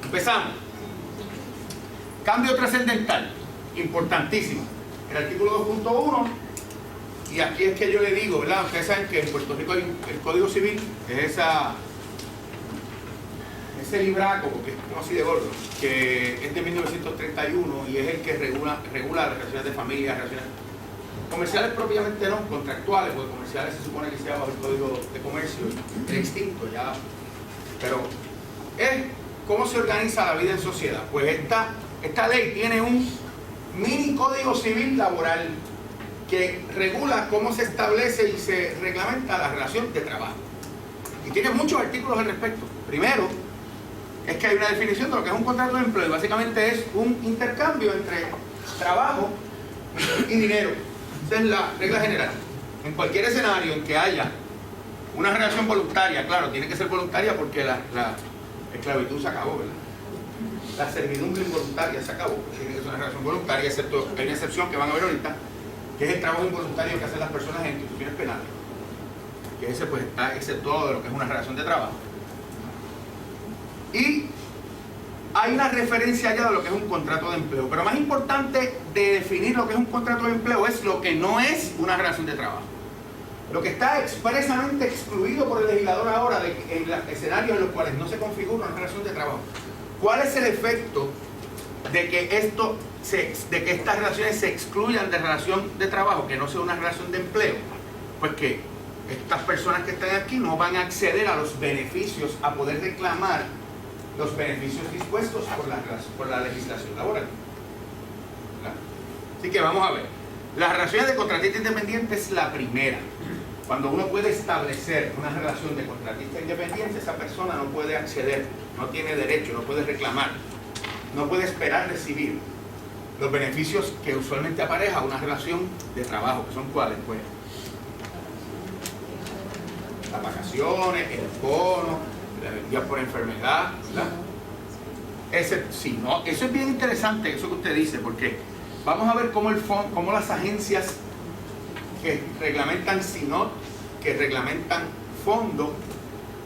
Empezamos. Cambio trascendental, importantísimo. El artículo 2.1, y aquí es que yo le digo, ¿verdad? Ustedes saben que en Puerto Rico hay el Código Civil, es ese libraco, porque es como así de gordo, que es de 1931 y es el que regula las relaciones de familia, relaciones comerciales propiamente no, contractuales, porque comerciales se supone que sea bajo el Código de Comercio, es extinto ya, pero es cómo se organiza la vida en sociedad. Pues esta ley tiene un mini Código Civil laboral que regula cómo se establece y se reglamenta la relación de trabajo. Y tiene muchos artículos al respecto. Primero, es que hay una definición de lo que es un contrato de empleo y básicamente es un intercambio entre trabajo y dinero. Esa es la regla general. En cualquier escenario en que haya una relación voluntaria, claro, tiene que ser voluntaria porque la esclavitud se acabó, ¿verdad? La servidumbre involuntaria se acabó, tiene que ser una relación voluntaria, excepto hay una excepción que van a ver ahorita, que es el trabajo involuntario que hacen las personas en instituciones penales, que ese pues está exceptuado de lo que es una relación de trabajo. Y hay una referencia ya de lo que es un contrato de empleo, pero más importante de definir lo que es un contrato de empleo es lo que no es una relación de trabajo. Lo que está expresamente excluido por el legislador ahora en los escenarios en los cuales no se configura una relación de trabajo. ¿Cuál es el efecto de que estas relaciones se excluyan de relación de trabajo, que no sea una relación de empleo? Pues que estas personas que están aquí no van a acceder a los beneficios, a poder reclamar los beneficios dispuestos por la legislación laboral. ¿Verdad? Así que vamos a ver. Las relaciones de contratista independiente es la primera. Cuando uno puede establecer una relación de contratista independiente, esa persona no puede acceder, no tiene derecho, no puede reclamar, no puede esperar recibir los beneficios que usualmente apareja una relación de trabajo, que son cuáles, pues las vacaciones, el bono, el día por enfermedad, ¿verdad? Eso es bien interesante, eso que usted dice, porque vamos a ver cómo las agencias que reglamentan SINOT, que reglamentan fondos,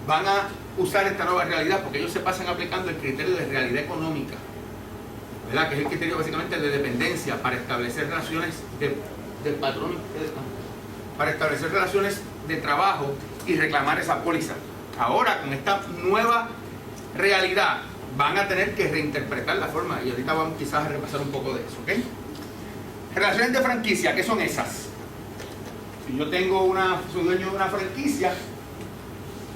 van a usar esta nueva realidad, porque ellos se pasan aplicando el criterio de realidad económica, ¿verdad? Que es el criterio básicamente de dependencia para establecer relaciones del patrón, para establecer relaciones de trabajo y reclamar esa póliza. Ahora, con esta nueva realidad, van a tener que reinterpretar la forma, y ahorita vamos quizás a repasar un poco de eso, ¿ok? Relaciones de franquicia, ¿qué son esas? Si yo soy dueño de una franquicia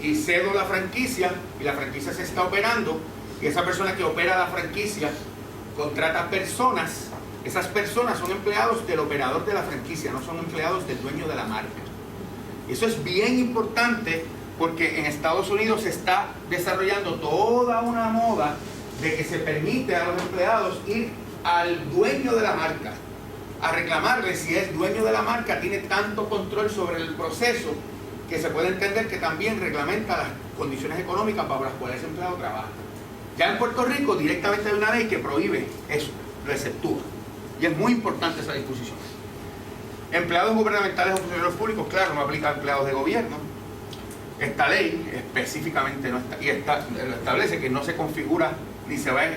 y cedo la franquicia y la franquicia se está operando y esa persona que opera la franquicia contrata personas, esas personas son empleados del operador de la franquicia, no son empleados del dueño de la marca. Y eso es bien importante porque en Estados Unidos se está desarrollando toda una moda de que se permite a los empleados ir al dueño de la marca a reclamarle si es dueño de la marca, tiene tanto control sobre el proceso que se puede entender que también reglamenta las condiciones económicas para las cuales ese empleado trabaja. Ya en Puerto Rico directamente hay una ley que prohíbe eso, lo exceptúa. Y es muy importante esa disposición. Empleados gubernamentales o funcionarios públicos, claro, no aplica a empleados de gobierno. Esta ley específicamente lo establece que no se configura ni se va a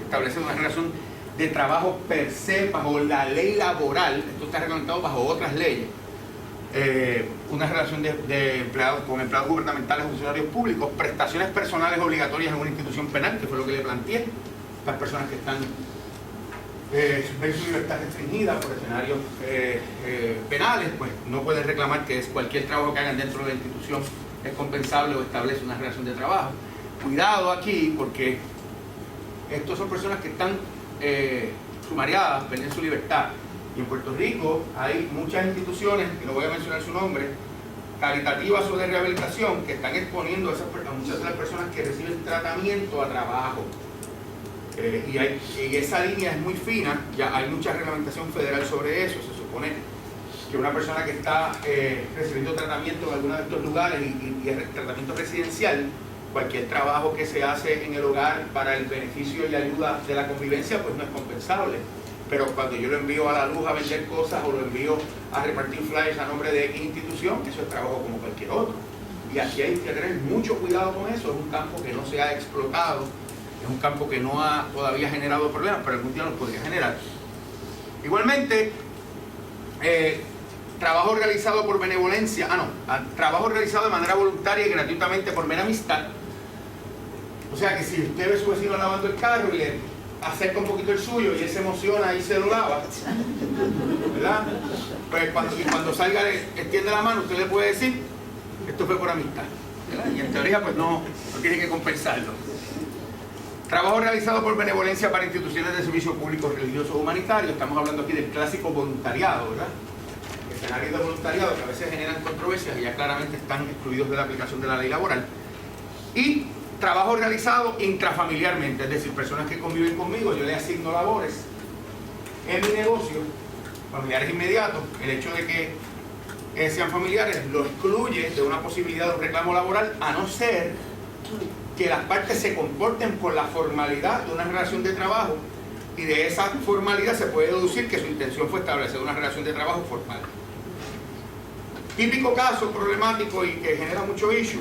establecer una relación de trabajo per se bajo la ley laboral. Esto está reglamentado bajo otras leyes. Una relación de empleados con empleados gubernamentales o funcionarios públicos, prestaciones personales obligatorias en una institución penal, que fue lo que le planteé. Las personas que están ven su libertad restringida por escenarios penales, pues no pueden reclamar que cualquier trabajo que hagan dentro de la institución es compensable o establece una relación de trabajo. Cuidado aquí, porque estos son personas que están sumariadas, pierden su libertad. Y en Puerto Rico hay muchas instituciones, que no voy a mencionar su nombre, caritativas o de rehabilitación, que están exponiendo a muchas de las personas que reciben tratamiento a trabajo. Y esa línea es muy fina, ya hay mucha reglamentación federal sobre eso. Se supone que una persona que está recibiendo tratamiento en alguno de estos lugares y el tratamiento residencial, cualquier trabajo que se hace en el hogar para el beneficio y ayuda de la convivencia, pues no es compensable. Pero cuando yo lo envío a la luz a vender cosas o lo envío a repartir flyers a nombre de X institución, eso es trabajo como cualquier otro. Y aquí hay que tener mucho cuidado con eso, es un campo que no se ha explotado Es un campo que no ha todavía generado problemas, pero algún día los podría generar. Igualmente, trabajo realizado por benevolencia, trabajo realizado de manera voluntaria y gratuitamente por mera amistad. O sea que si usted ve a su vecino lavando el carro y le acerca un poquito el suyo y él se emociona y se lo lava, ¿verdad? Pues cuando salga, extiende la mano, usted le puede decir, esto fue por amistad, ¿verdad? Y en teoría pues no tiene que compensarlo. Trabajo realizado por benevolencia para instituciones de servicios públicos, religiosos o humanitarios. Estamos hablando aquí del clásico voluntariado, ¿verdad? Escenarios de voluntariado que a veces generan controversias y ya claramente están excluidos de la aplicación de la ley laboral. Y trabajo realizado intrafamiliarmente, es decir, personas que conviven conmigo, yo le asigno labores en mi negocio, familiares inmediatos. El hecho de que sean familiares lo excluye de una posibilidad de un reclamo laboral, a no ser que las partes se comporten por la formalidad de una relación de trabajo, y de esa formalidad se puede deducir que su intención fue establecer una relación de trabajo formal. Típico caso problemático y que genera mucho issue: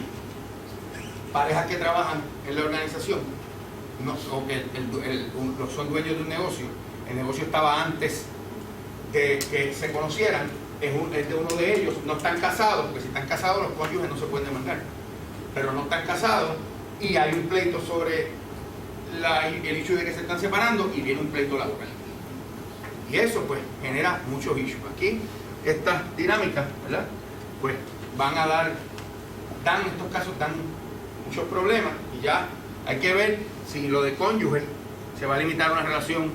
parejas que trabajan en la organización, o que son dueños de un negocio, el negocio estaba antes de que se conocieran, es de uno de ellos, no están casados, porque si están casados los cónyuges no se pueden demandar, pero no están casados y hay un pleito sobre el hecho de que se están separando y viene un pleito laboral. Y eso pues genera muchos issues. Aquí estas dinámicas, ¿verdad? Pues en estos casos dan muchos problemas, y ya hay que ver si lo de cónyuge se va a limitar a una relación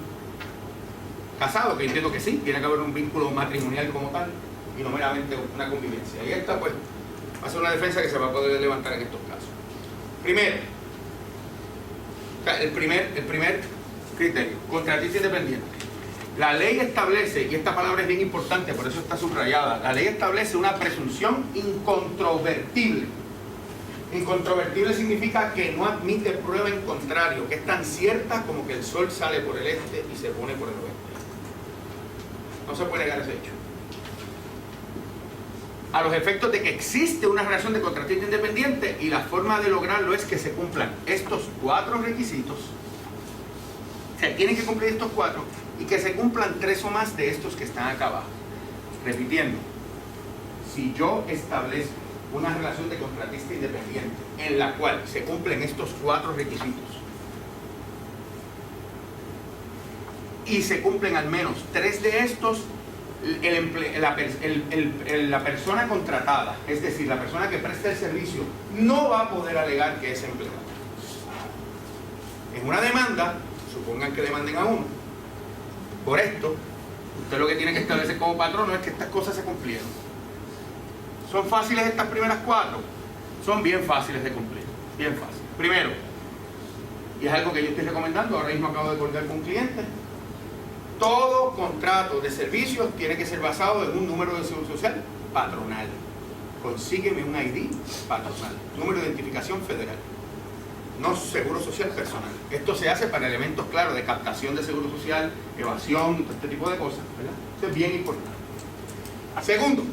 casado, que entiendo que sí, tiene que haber un vínculo matrimonial como tal y no meramente una convivencia. Y esta pues va a ser una defensa que se va a poder levantar en estos casos. Primero, el primer criterio, contratista independiente. La ley establece, y esta palabra es bien importante, por eso está subrayada, la ley establece una presunción incontrovertible. Incontrovertible significa que no admite prueba en contrario, que es tan cierta como que el sol sale por el este y se pone por el oeste. No se puede negar ese hecho. A los efectos de que existe una relación de contratista independiente, y la forma de lograrlo es que se cumplan estos 4 requisitos. Se tienen que cumplir estos 4 y que se cumplan 3 o más de estos que están acá abajo. Repitiendo, si yo establezco una relación de contratista independiente en la cual se cumplen estos 4 requisitos y se cumplen al menos 3 de estos, la persona contratada, es decir, la persona que presta el servicio, no va a poder alegar que es empleado. En una demanda, supongan que demanden a uno por esto, usted lo que tiene que establecer como patrono es que estas cosas se cumplieron. ¿Son fáciles estas primeras 4? Son bien fáciles de cumplir, bien fáciles. Primero, y es algo que yo estoy recomendando, ahora mismo acabo de colgar con un cliente: todo contrato de servicios tiene que ser basado en un número de seguro social patronal. Consígueme un ID patronal, número de identificación federal, no seguro social personal. Esto se hace para elementos claros de captación de seguro social, evasión, todo este tipo de cosas, ¿verdad? Eso es bien importante. Segundo,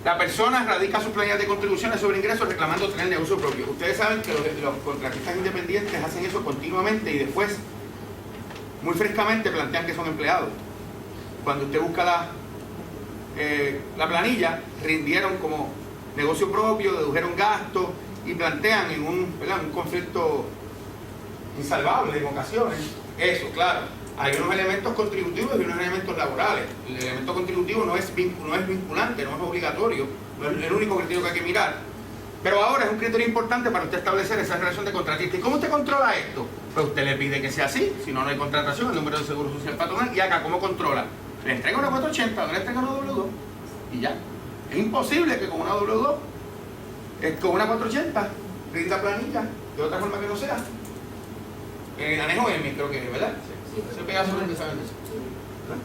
la persona radica sus planillas de contribuciones sobre ingresos reclamando tener negocio propio. Ustedes saben que los contratistas independientes hacen eso continuamente y después muy frescamente plantean que son empleados. Cuando usted busca la planilla, rindieron como negocio propio, dedujeron gastos y plantean en un conflicto insalvable en ocasiones. Eso, claro, hay unos elementos contributivos y unos elementos laborales. El elemento contributivo no es vinculante, no es obligatorio, no es el único criterio que hay que mirar. Pero ahora es un criterio importante para usted establecer esa relación de contratista. ¿Y cómo usted controla esto? Pues usted le pide que sea así, si no, no hay contratación, el número de seguro social patronal. Y acá, ¿cómo controla? Le entrega una 480, no le entrega una W2 y ya. Es imposible que con una W2, con una 480, rinda planilla de otra forma que no sea. En anejo M, creo que es, ¿verdad? Sí. Se pega sobre el desarrollo.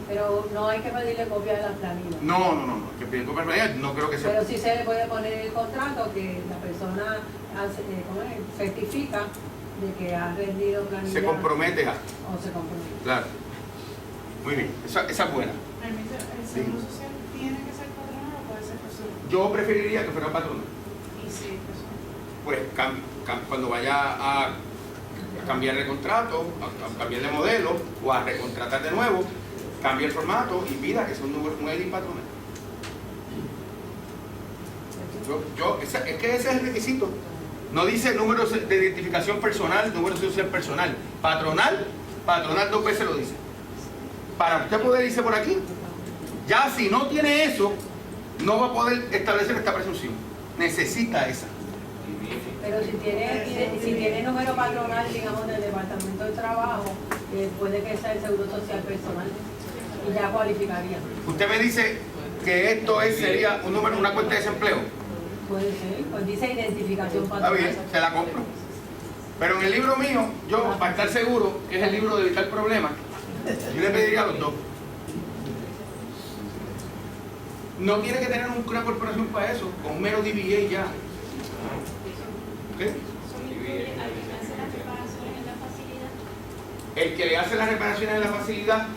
Pero no hay que pedirle copia de las planillas. No, que pedir copia de planilla, no creo que sea. Pero sí se le puede poner en el contrato que la persona certifica de que ha rendido planilla. Se compromete a. O se compromete. Claro. Muy bien, esa es buena. Permite, ¿el seguro social tiene que ser patronal o puede ser personal? Yo preferiría que fuera patrona. Y sí, personal. pues cuando vaya a cambiar de contrato, a cambiar de modelo o a recontratar de nuevo, cambie el formato y pida que sea un EIDI patronal. Es que ese es el requisito. No dice número de identificación personal, número social personal. Patronal 2 veces lo dice. Para usted poder irse por aquí, ya si no tiene eso, no va a poder establecer esta presunción. Necesita esa. Pero si tiene número patronal, digamos, del Departamento de Trabajo, puede que sea el Seguro Social Personal y ya cualificaría. Usted me dice que esto sería un número, una cuenta de desempleo. Puede ser, pues dice identificación patronal. Está bien, se la compro. Pero en el libro mío, yo, para estar seguro, que es el libro de evitar problemas, yo le pediría a los dos. No tiene que tener una corporación para eso, con un mero DBA ya. ¿Okay? El que le hace las reparaciones en la facilidad,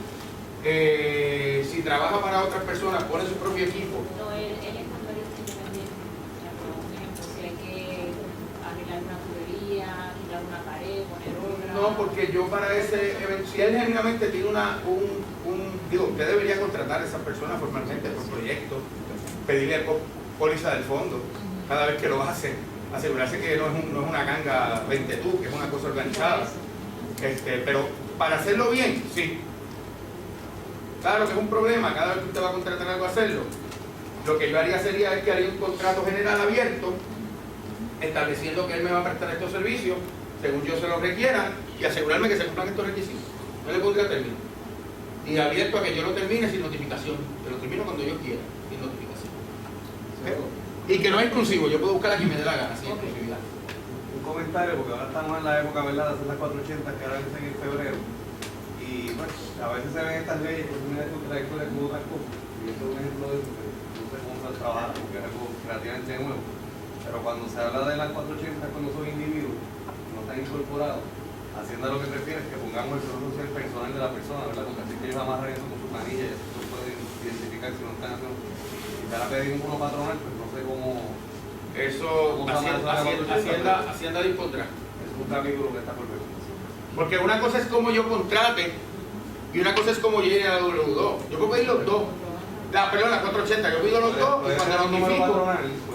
si trabaja para otras personas, pone su propio equipo. No, él es contratista independiente. Por ejemplo, si hay que arreglar una tubería, arreglar una pared, poner obra. No, porque yo para ese evento, si él genuinamente tiene digo, usted debería contratar a esa persona formalmente por proyecto, pedirle póliza del fondo cada vez que lo hace, asegurarse que no es una ganga 20 tú, que es una cosa organizada. Pero para hacerlo bien, sí. Claro que es un problema, cada vez que usted va a contratar algo, hacerlo. Lo que yo haría sería que haría un contrato general abierto, estableciendo que él me va a prestar estos servicios, según yo se los requiera, y asegurarme que se cumplan estos requisitos. No le pondría término. Y abierto a que yo lo termine sin notificación. Que lo termino cuando yo quiera, sin notificación. ¿Okay? Y que no es exclusivo, yo puedo buscar a quien me dé la gana, sin exclusividad. Un comentario, porque ahora estamos en la época, ¿verdad?, de hacer las 480 que ahora vencen en febrero. Y bueno, a veces se ven estas leyes que tienen estos trayectorias como otras cosas. Y esto es un ejemplo de eso, que no sé cómo se trabaja, porque es algo relativamente nuevo. Pero cuando se habla de las 480 cuando son individuos, no están incorporados, Hacienda lo que prefiere es que pongamos el seguro social personal de la persona, ¿verdad? Porque así que ellos amarran eso con su planilla y eso pueden identificar si no están haciendo. Si van a pedir un bono patronal, pues no sé cómo. Eso Hacienda dispondrá. Es un capítulo que está por ver. Porque una cosa es como yo contrate y una cosa es como yo llene a la W2. Yo puedo pedir los dos. La 480, yo pido los dos y cuando notifico,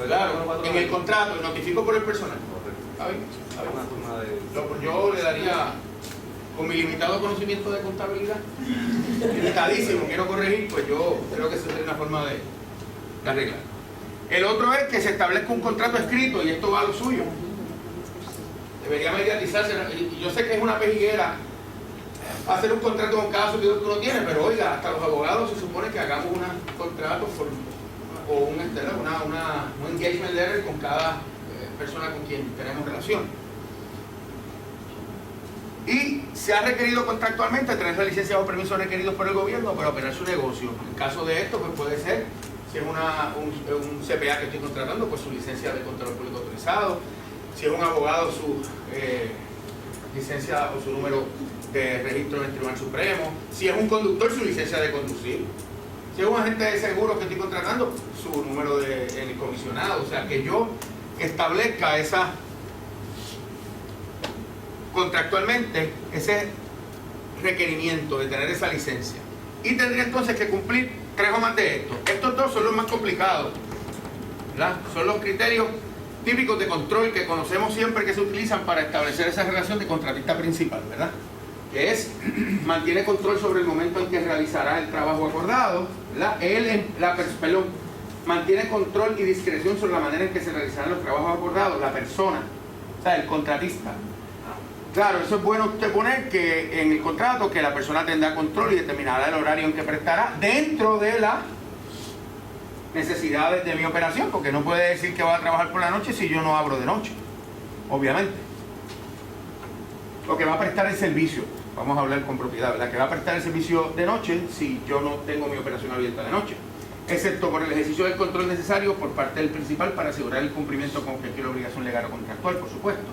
claro, en el contrato notifico por el personal. ¿Está bien? Yo le daría, con mi limitado conocimiento de contabilidad, limitadísimo, quiero corregir, pues yo creo que esa sería una forma de arreglar. El otro es que se establezca un contrato escrito, y esto va a lo suyo. Debería mediatizarse, y yo sé que es una pejiguera hacer un contrato con cada servidor que uno tiene, pero oiga, hasta los abogados se supone que hagamos un contrato o un engagement letter con cada persona con quien tenemos relación. Y se ha requerido contractualmente tener la licencia o permisos requeridos por el gobierno para operar su negocio. En caso de esto, pues puede ser, si es un CPA que estoy contratando, pues su licencia de Contador Público autorizado. Si es un abogado, su licencia o su número de registro en el Tribunal Supremo. Si es un conductor, su licencia de conducir. Si es un agente de seguros que estoy contratando, su número en el comisionado. O sea, que yo establezca esa contractualmente ese requerimiento de tener esa licencia. Y tendría entonces que cumplir 3 o más de estos. Estos dos son los más complicados, ¿verdad? Son los criterios típicos de control que conocemos siempre, que se utilizan para establecer esa relación de contratista principal, ¿verdad? Que es, mantiene control sobre el momento en que realizará el trabajo acordado, ¿verdad? Mantiene control y discreción sobre la manera en que se realizarán los trabajos acordados, la persona, o sea, el contratista. Claro, eso es bueno usted poner que en el contrato que la persona tendrá control y determinará el horario en que prestará dentro de las necesidades de mi operación, porque no puede decir que va a trabajar por la noche si yo no abro de noche, obviamente. O que va a prestar el servicio, vamos a hablar con propiedad, ¿verdad? Que va a prestar el servicio de noche si yo no tengo mi operación abierta de noche, excepto por el ejercicio del control necesario por parte del principal para asegurar el cumplimiento con cualquier obligación legal o contractual, por supuesto.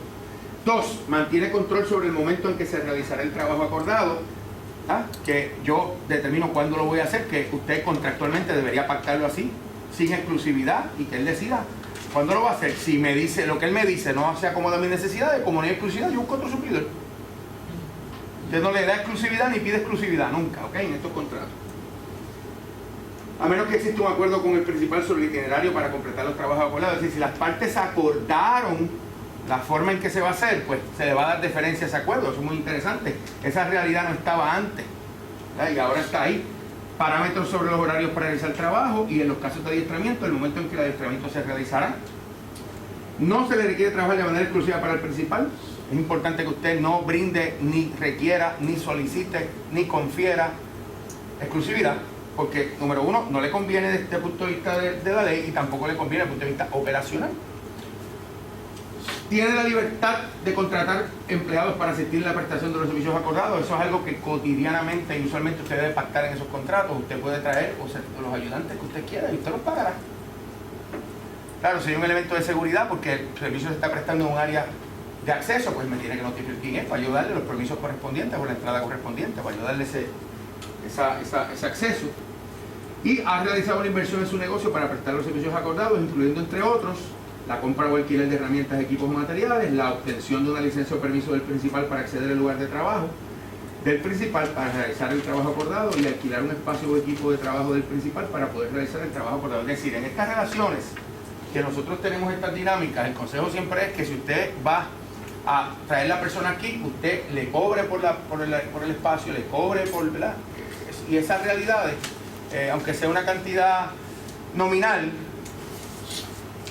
2. Mantiene control sobre el momento en que se realizará el trabajo acordado, que yo determino cuándo lo voy a hacer, que usted contractualmente debería pactarlo así, sin exclusividad, y que él decida ¿Cuándo lo va a hacer? Si me dice lo que él me dice no se acomoda a mis necesidades, como no hay exclusividad, yo busco otro suplidor. Usted no le da exclusividad ni pide exclusividad nunca, ¿ok? En estos contratos. A menos que exista un acuerdo con el principal sobre el itinerario para completar los trabajos acordados. Es decir, si las partes acordaron la forma en que se va a hacer, pues se le va a dar deferencia a ese acuerdo. Eso es muy interesante. Esa realidad no estaba antes, ¿verdad? Y ahora está ahí. Parámetros sobre los horarios para realizar el trabajo y en los casos de adiestramiento, el momento en que el adiestramiento se realizará. No se le requiere trabajar de manera exclusiva para el principal. Es importante que usted no brinde, ni requiera, ni solicite, ni confiera exclusividad, porque, número uno, no le conviene desde el punto de vista de la ley y tampoco le conviene desde el punto de vista operacional. Tiene la libertad de contratar empleados para asistir a la prestación de los servicios acordados. Eso es algo que cotidianamente y usualmente usted debe pactar en esos contratos. Usted puede traer los ayudantes que usted quiera y usted los pagará. Claro, si hay un elemento de seguridad porque el servicio se está prestando en un área de acceso, pues me tiene que notificar quién es para ayudarle los permisos correspondientes o la entrada correspondiente, para ayudarle ese acceso. Y ha realizado una inversión en su negocio para prestar los servicios acordados, incluyendo, entre otros, la compra o alquiler de herramientas, equipos o materiales, la obtención de una licencia o permiso del principal para acceder al lugar de trabajo del principal para realizar el trabajo acordado y alquilar un espacio o equipo de trabajo del principal para poder realizar el trabajo acordado. Es decir, en estas relaciones que nosotros tenemos estas dinámicas, el consejo siempre es que si usted va a traer la persona aquí, usted le cobre por el espacio, le cobre por, ¿verdad? Y esas realidades, aunque sea una cantidad nominal,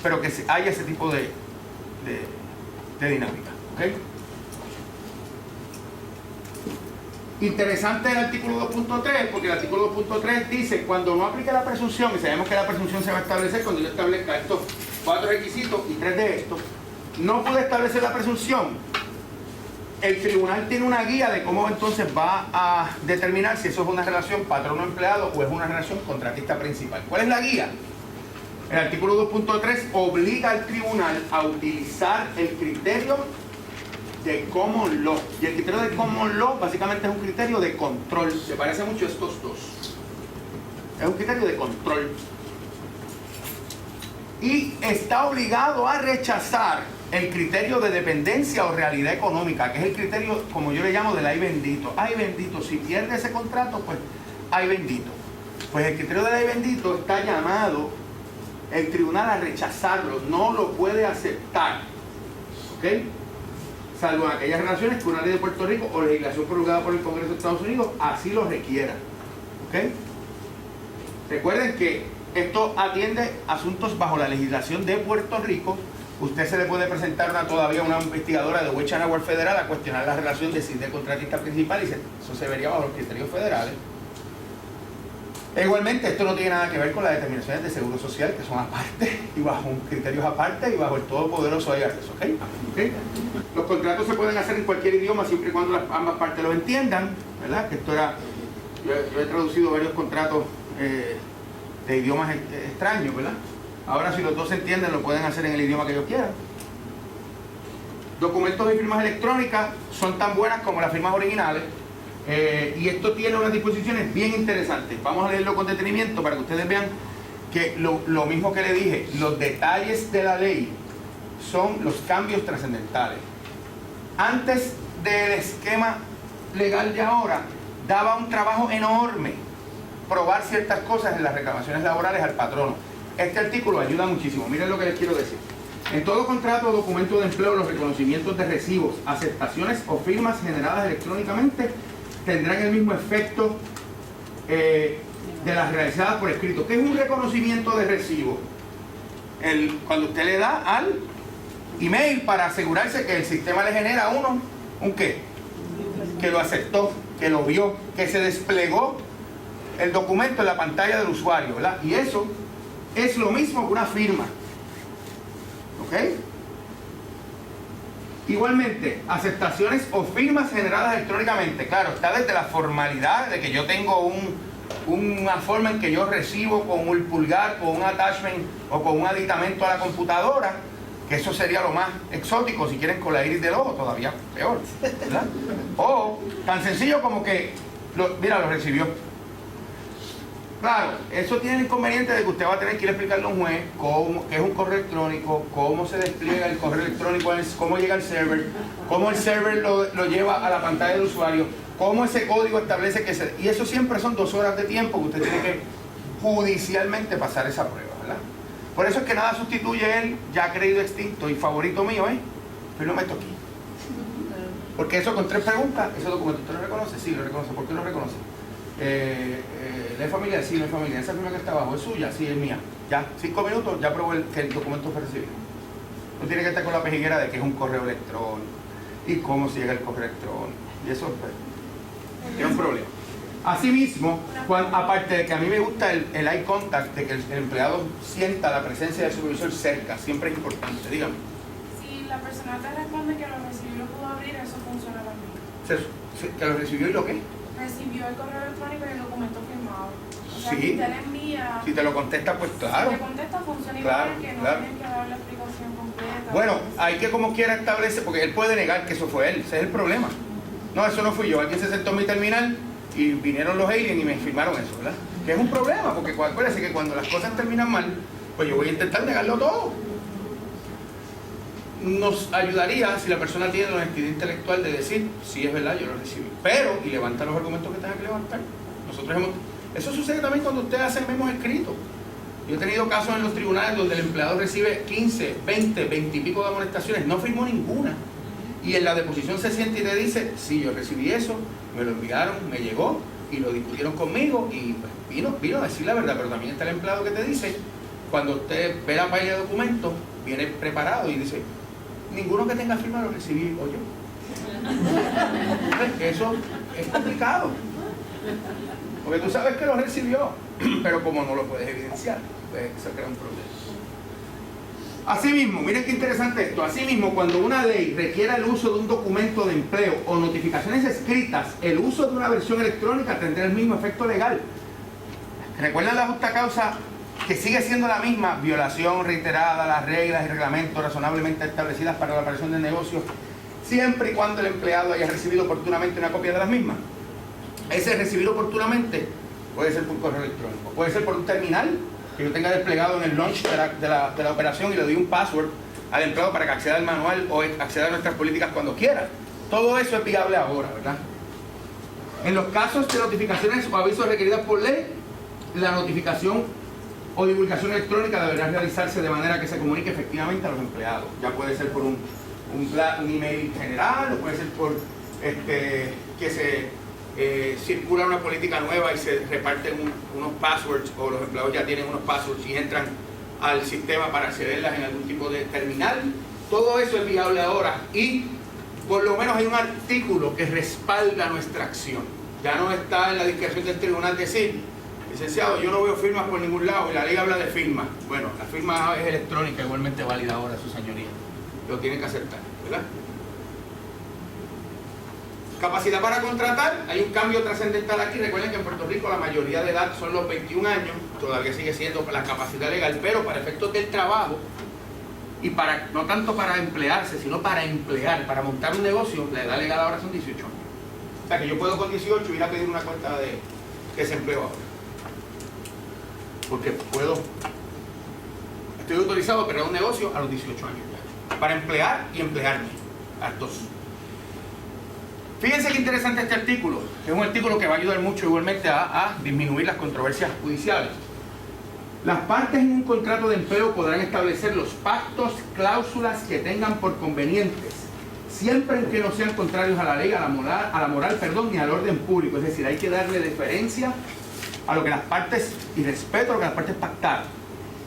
pero que haya ese tipo de dinámica, ¿ok? Interesante el artículo 2.3, porque el artículo 2.3 dice, cuando no aplique la presunción, y sabemos que la presunción se va a establecer cuando yo establezca estos 4 requisitos y 3 de estos, no pude establecer la presunción, el tribunal tiene una guía de cómo entonces va a determinar si eso es una relación patrono-empleado o es una relación contratista-principal. ¿Cuál es la guía? El artículo 2.3 obliga al tribunal a utilizar el criterio de common law. Y el criterio de common law básicamente es un criterio de control. Se parece mucho a estos dos. Es un criterio de control. Y está obligado a rechazar el criterio de dependencia o realidad económica, que es el criterio, como yo le llamo, del ay bendito. Ay bendito, si pierde ese contrato, pues ay bendito. Pues el criterio del ay bendito está llamado el tribunal a rechazarlo, no lo puede aceptar, ¿ok? Salvo en aquellas relaciones que una ley de Puerto Rico o legislación promulgada por el Congreso de Estados Unidos así lo requiera, ¿ok? Recuerden que esto atiende asuntos bajo la legislación de Puerto Rico. Usted se le puede presentar todavía una investigadora de Western Award Federal a cuestionar la relación de contratista principal y eso se vería bajo los criterios federales. E igualmente, esto no tiene nada que ver con las determinaciones de seguro social, que son aparte y bajo criterios aparte y bajo el todopoderoso IRS, ¿ok? Los contratos se pueden hacer en cualquier idioma siempre y cuando ambas partes lo entiendan, ¿verdad? Que esto era, yo he traducido varios contratos de idiomas extraños, ¿verdad? Ahora, si los dos se entienden, lo pueden hacer en el idioma que ellos quieran. Documentos y firmas electrónicas son tan buenas como las firmas originales. Y esto tiene unas disposiciones bien interesantes. Vamos a leerlo con detenimiento para que ustedes vean que lo mismo que le dije, los detalles de la ley son los cambios trascendentales. Antes del esquema legal de ahora, daba un trabajo enorme probar ciertas cosas en las reclamaciones laborales al patrono. Este artículo ayuda muchísimo. Miren lo que les quiero decir. En todo contrato o documento de empleo, los reconocimientos de recibos, aceptaciones o firmas generadas electrónicamente tendrán el mismo efecto de las realizadas por escrito. ¿Qué es un reconocimiento de recibo? Cuando usted le da al email para asegurarse que el sistema le genera a uno un qué, que lo aceptó, que lo vio, que se desplegó el documento en la pantalla del usuario, ¿verdad? Y eso es lo mismo que una firma, ¿ok? Igualmente, aceptaciones o firmas generadas electrónicamente. Claro, está desde la formalidad de que yo tengo una forma en que yo recibo con un pulgar, con un attachment o con un aditamento a la computadora, que eso sería lo más exótico, si quieren con la iris del ojo, todavía peor, ¿verdad? O tan sencillo como que, mira, lo recibió. Claro, eso tiene el inconveniente de que usted va a tener que ir a explicarle a un juez qué es un correo electrónico, cómo se despliega el correo electrónico, cómo llega al server, cómo el server lo lleva a la pantalla del usuario, cómo ese código establece que se... Y eso siempre son 2 horas de tiempo que usted tiene que judicialmente pasar esa prueba, ¿verdad? Por eso es que nada sustituye él, ya creído extinto y favorito mío, pero no meto aquí. Porque eso con 3 preguntas, ese documento, ¿usted lo reconoce? Sí, lo reconoce. ¿Por qué lo reconoce? ¿Le es familiar? Sí, no es familiar. Esa firma que está abajo, ¿es suya? Sí, es mía. Ya, 5 minutos, ya probó que el documento fue recibido. No tiene que estar con la pejiguera de que es un correo electrónico y cómo se llega el correo electrónico. Y eso es un problema. Asimismo, aparte de que a mí me gusta el eye contact, de que el empleado sienta la presencia del supervisor cerca, siempre es importante. Dígame. Si la persona te responde que lo recibió y lo pudo abrir, eso funciona también. ¿Que lo recibió y lo qué? Recibió el correo electrónico y el documento firmado. O sea, Sí. si te le envía, Si te lo contesta, pues claro. si te contesta, funciona Claro, igual, que no claro. tienen que dar la explicación completa. Bueno, hay que como quiera establece, porque él puede negar que eso fue él, ese es el problema. No, eso no fui yo, alguien se sentó en mi terminal y vinieron los aliens y me firmaron eso, ¿verdad? Que es un problema, porque acuérdense que cuando las cosas terminan mal, pues yo voy a intentar negarlo todo. Nos ayudaría si la persona tiene la honestidad intelectual de decir, sí es verdad, yo lo recibí, pero, y levanta los argumentos que tenga que levantar. Eso sucede también cuando usted hace memos escritos. Yo he tenido casos en los tribunales donde el empleado recibe 15, 20 y pico de amonestaciones, no firmó ninguna. Y en la deposición se siente y te dice, sí, yo recibí eso, me lo enviaron, me llegó, y lo discutieron conmigo, y pues, vino a decir la verdad. Pero también está el empleado que te dice, cuando usted ve la pila de documentos, viene preparado y dice, ninguno que tenga firma lo recibí o yo. Eso es complicado. Porque tú sabes que lo recibió, pero como no lo puedes evidenciar, pues eso crea un problema. Asimismo, miren qué interesante esto. Asimismo, cuando una ley requiera el uso de un documento de empleo o notificaciones escritas, el uso de una versión electrónica tendrá el mismo efecto legal. ¿Recuerdan la justa causa que sigue siendo la misma? Violación reiterada a las reglas y reglamentos razonablemente establecidas para la operación del negocio, siempre y cuando el empleado haya recibido oportunamente una copia de las mismas. Ese recibir oportunamente puede ser por correo electrónico, puede ser por un terminal que yo tenga desplegado en el launch de la operación y le doy un password al empleado para que acceda al manual o acceda a nuestras políticas cuando quiera. Todo eso es viable ahora, ¿verdad? En los casos de notificaciones o avisos requeridas por ley, la notificación o divulgación electrónica deberá realizarse de manera que se comunique efectivamente a los empleados. Ya puede ser por un email general, o puede ser por que se circula una política nueva y se reparten unos passwords, o los empleados ya tienen unos passwords y entran al sistema para accederlas en algún tipo de terminal. Todo eso es viable ahora y por lo menos hay un artículo que respalda nuestra acción. Ya no está en la discreción del tribunal decir, licenciado, yo no veo firmas por ningún lado y la ley habla de firmas. Bueno, la firma es electrónica, igualmente válida ahora, su señoría. Lo tienen que aceptar, ¿verdad? Capacidad para contratar, hay un cambio trascendental aquí. Recuerden que en Puerto Rico la mayoría de edad son los 21 años, todavía sigue siendo la capacidad legal, pero para efectos del trabajo y para no tanto para emplearse, sino para emplear, para montar un negocio, la edad legal ahora son 18 años. O sea que yo puedo con 18 ir a pedir una cuenta de desempleo ahora. Porque estoy autorizado a operar un negocio a los 18 años ya, para emplear y emplearme, las dos. Fíjense qué interesante este artículo. Es un artículo que va a ayudar mucho igualmente a disminuir las controversias judiciales. Las partes en un contrato de empleo podrán establecer los pactos, cláusulas que tengan por convenientes, siempre en que no sean contrarios a la ley, a la moral, ni al orden público. Es decir, hay que darle deferencia a lo que las partes, y respeto a lo que las partes pactaron.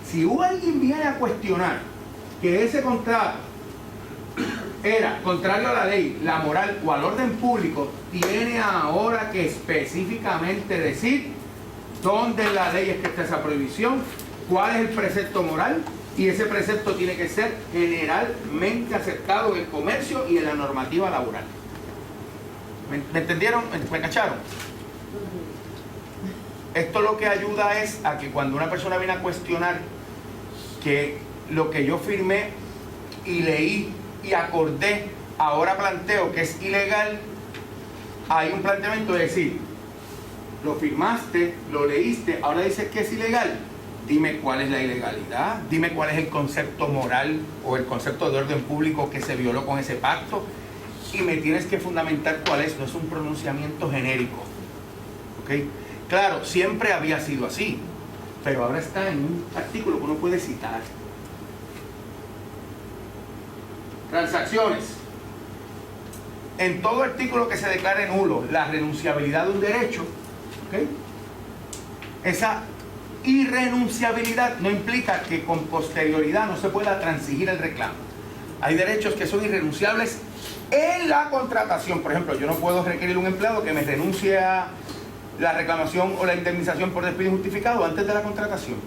Si alguien viene a cuestionar que ese contrato era contrario a la ley, la moral o al orden público, tiene ahora que específicamente decir dónde en la ley es que está esa prohibición, cuál es el precepto moral, y ese precepto tiene que ser generalmente aceptado en el comercio y en la normativa laboral. ¿Me entendieron? ¿Me cacharon? Esto lo que ayuda es a que cuando una persona viene a cuestionar que lo que yo firmé y leí y acordé, ahora planteo que es ilegal, hay un planteamiento de decir, lo firmaste, lo leíste, ahora dices que es ilegal. Dime cuál es la ilegalidad, dime cuál es el concepto moral o el concepto de orden público que se violó con ese pacto, y me tienes que fundamentar cuál es. No es un pronunciamiento genérico, ¿ok? Claro, siempre había sido así, pero ahora está en un artículo que uno puede citar. Transacciones. En todo artículo que se declare nulo la renunciabilidad de un derecho, ¿ok? Esa irrenunciabilidad no implica que con posterioridad no se pueda transigir el reclamo. Hay derechos que son irrenunciables en la contratación. Por ejemplo, yo no puedo requerir a un empleado que me renuncie a la reclamación o la indemnización por despido injustificado antes de la contratación.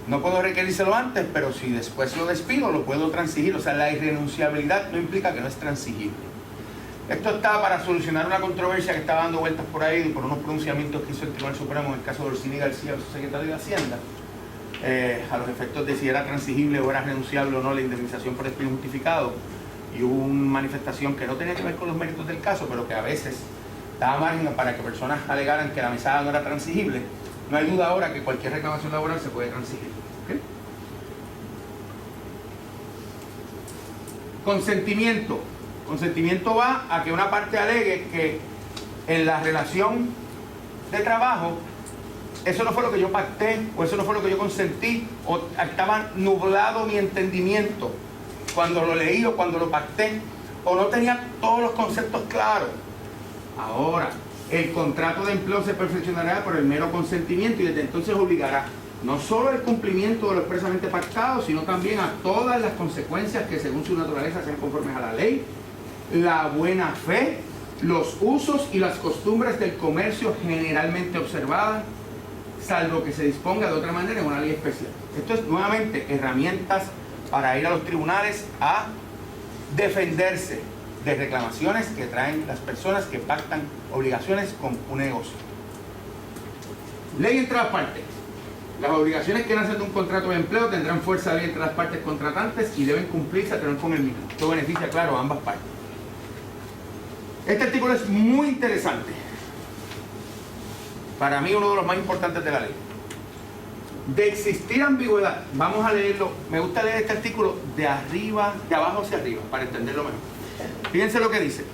No puedo requerírselo antes, pero si después lo despido, lo puedo transigir. O sea, la irrenunciabilidad no implica que no es transigible. Esto está para solucionar una controversia que estaba dando vueltas por ahí por unos pronunciamientos que hizo el Tribunal Supremo en el caso de Orsini García, su secretario de Hacienda, a los efectos de si era transigible o era renunciable o no la indemnización por despido injustificado. Y hubo una manifestación que no tenía que ver con los méritos del caso, pero que a veces daba margen para que personas alegaran que la mesada no era transigible. No hay duda ahora que cualquier reclamación laboral se puede transigir. ¿Okay? Consentimiento. Consentimiento va a que una parte alegue que en la relación de trabajo eso no fue lo que yo pacté, o eso no fue lo que yo consentí, o estaba nublado mi entendimiento cuando lo leí o cuando lo pacté, o no tenía todos los conceptos claros. Ahora, el contrato de empleo se perfeccionará por el mero consentimiento y desde entonces obligará no solo al cumplimiento de lo expresamente pactado, sino también a todas las consecuencias que según su naturaleza sean conformes a la ley, la buena fe, los usos y las costumbres del comercio generalmente observadas, salvo que se disponga de otra manera en una ley especial. Esto es nuevamente herramientas para ir a los tribunales a defenderse de reclamaciones que traen las personas que pactan obligaciones con un negocio. Ley entre las partes. Las obligaciones que nacen de un contrato de empleo tendrán fuerza de ley entre las partes contratantes y deben cumplirse a tener con el mismo. Esto beneficia, claro, a ambas partes. Este artículo es muy interesante. Para mí uno de los más importantes de la ley. De existir ambigüedad, vamos a leerlo. Me gusta leer este artículo de arriba, de abajo hacia arriba, para entenderlo mejor. Fíjense lo que dice.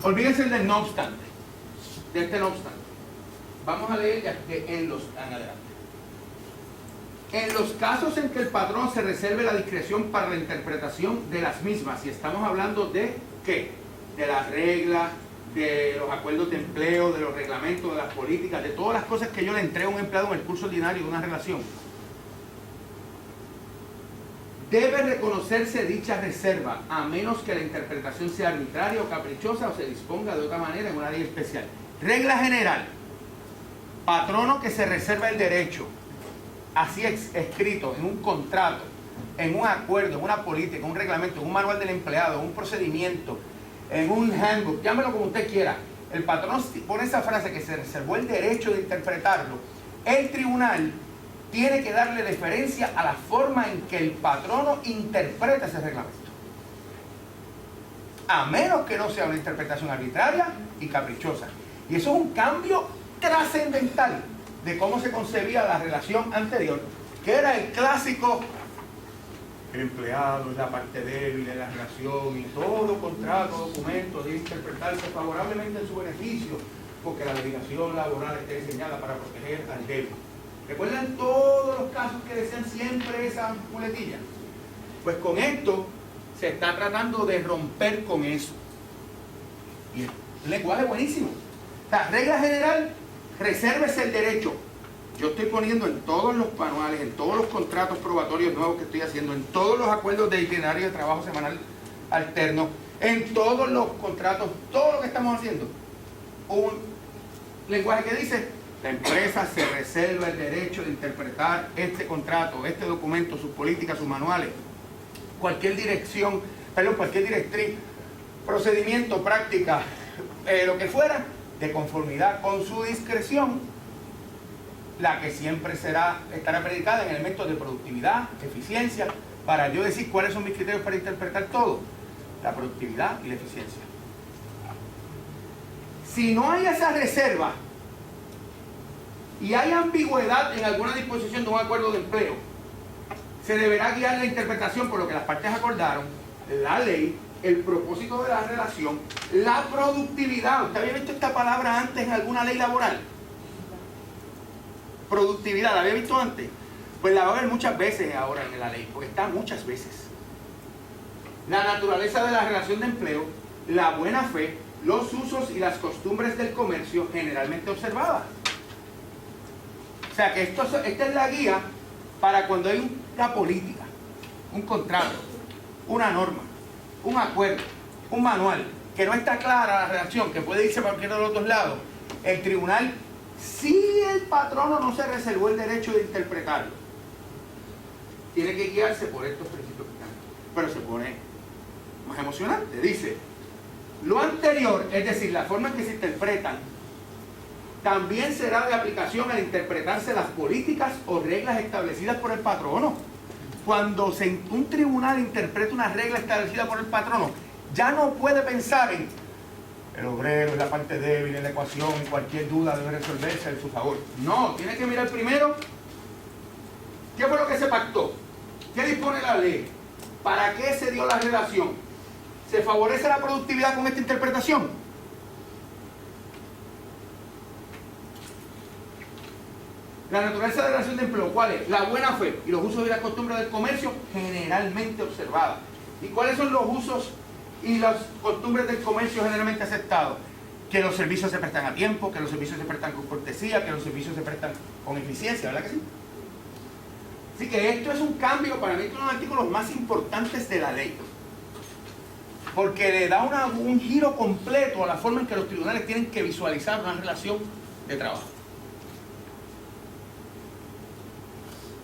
Olvídense del no obstante. De este no obstante. Vamos a leer ya que en adelante. En los casos en que el patrón se reserve la discreción para la interpretación de las mismas, y estamos hablando de ¿qué? De las reglas, de los acuerdos de empleo, de los reglamentos, de las políticas, de todas las cosas que yo le entrego a un empleado en el curso ordinario de una relación. Debe reconocerse dicha reserva, a menos que la interpretación sea arbitraria o caprichosa o se disponga de otra manera en una ley especial. Regla general: patrono que se reserva el derecho, así escrito en un contrato, en un acuerdo, en una política, en un reglamento, en un manual del empleado, en un procedimiento, en un handbook, llámelo como usted quiera. El patrón pone esa frase que se reservó el derecho de interpretarlo. El tribunal tiene que darle deferencia a la forma en que el patrono interpreta ese reglamento, a menos que no sea una interpretación arbitraria y caprichosa. Y eso es un cambio trascendental de cómo se concebía la relación anterior, que era el clásico: el empleado es la parte débil de la relación y todo contrato, documento debe interpretarse favorablemente en su beneficio, porque la legislación laboral está diseñada para proteger al débil. ¿Recuerdan todos los casos que decían siempre esa muletilla? Pues con esto se está tratando de romper con eso. Y el lenguaje es buenísimo. La regla general: resérvese el derecho. Yo estoy poniendo en todos los manuales, en todos los contratos probatorios nuevos que estoy haciendo, en todos los acuerdos de itinerario de trabajo semanal alterno, en todos los contratos, todo lo que estamos haciendo, un lenguaje que dice: la empresa se reserva el derecho de interpretar este contrato, este documento, sus políticas, sus manuales, cualquier directriz, procedimiento, práctica, lo que fuera, de conformidad con su discreción, la que siempre estará predicada en elementos de productividad, eficiencia, para yo decir cuáles son mis criterios para interpretar todo: la productividad y la eficiencia. Si no hay esa reserva y hay ambigüedad en alguna disposición de un acuerdo de empleo, se deberá guiar la interpretación por lo que las partes acordaron, la ley, el propósito de la relación, la productividad. ¿Usted había visto esta palabra antes en alguna ley laboral? Productividad, ¿la había visto antes? Pues la va a ver muchas veces ahora en la ley, porque está muchas veces. La naturaleza de la relación de empleo, la buena fe, los usos y las costumbres del comercio generalmente observadas. O sea que esta es la guía para cuando hay una política, un contrato, una norma, un acuerdo, un manual, que no está clara la relación, que puede irse para cualquiera de los dos lados. El tribunal, si el patrono no se reservó el derecho de interpretarlo, tiene que guiarse por estos principios que están. Pero se pone más emocionante. Dice, lo anterior, es decir, la forma en que se interpretan, también será de aplicación al interpretarse las políticas o reglas establecidas por el patrono. Cuando un tribunal interpreta una regla establecida por el patrono, ya no puede pensar en el obrero es la parte débil en la ecuación, cualquier duda debe resolverse en su favor. No, tiene que mirar primero qué fue lo que se pactó, qué dispone la ley, para qué se dio la relación. ¿Se favorece la productividad con esta interpretación? La naturaleza de la relación de empleo, ¿cuál es? La buena fe y los usos y las costumbres del comercio generalmente observadas. ¿Y cuáles son los usos y las costumbres del comercio generalmente aceptados? Que los servicios se prestan a tiempo, que los servicios se prestan con cortesía, que los servicios se prestan con eficiencia, ¿verdad que sí? Así que esto es un cambio, para mí, es uno de los artículos más importantes de la ley. Porque le da un giro completo a la forma en que los tribunales tienen que visualizar una relación de trabajo.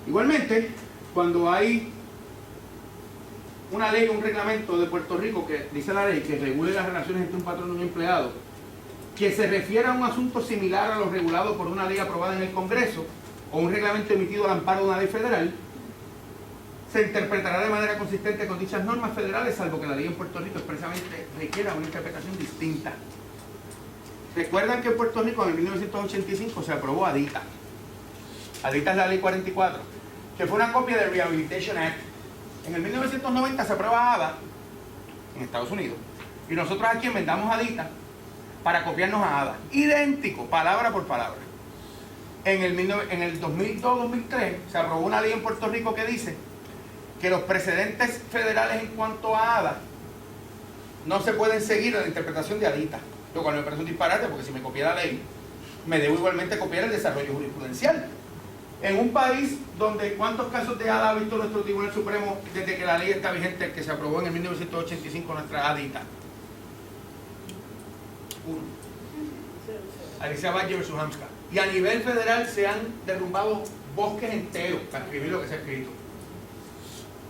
Igualmente, cuando hay una ley o un reglamento de Puerto Rico que dice la ley que regule las relaciones entre un patrón y un empleado, que se refiere a un asunto similar a lo regulado por una ley aprobada en el Congreso o un reglamento emitido al amparo de una ley federal, se interpretará de manera consistente con dichas normas federales, salvo que la ley en Puerto Rico expresamente requiera una interpretación distinta. Recuerdan que en Puerto Rico en el 1985 se aprobó ADITA. ADITA es la ley 44, que fue una copia del Rehabilitation Act. En el 1990 se aprueba ADA en Estados Unidos y nosotros aquí enmendamos ADITA para copiarnos a ADA, idéntico, palabra por palabra. En el 2002-2003 se aprobó una ley en Puerto Rico que dice que los precedentes federales en cuanto a ADA no se pueden seguir en la interpretación de ADITA, lo cual me parece un disparate, porque si me copié la ley me debo igualmente copiar el desarrollo jurisprudencial. En un país donde ¿cuántos casos de ADA ha visto nuestro Tribunal Supremo desde que la ley está vigente, que se aprobó en el 1985, nuestra ADITA? Uno. Alicia Valle versus Hamska. Y a nivel federal se han derrumbado bosques enteros para escribir lo que se ha escrito.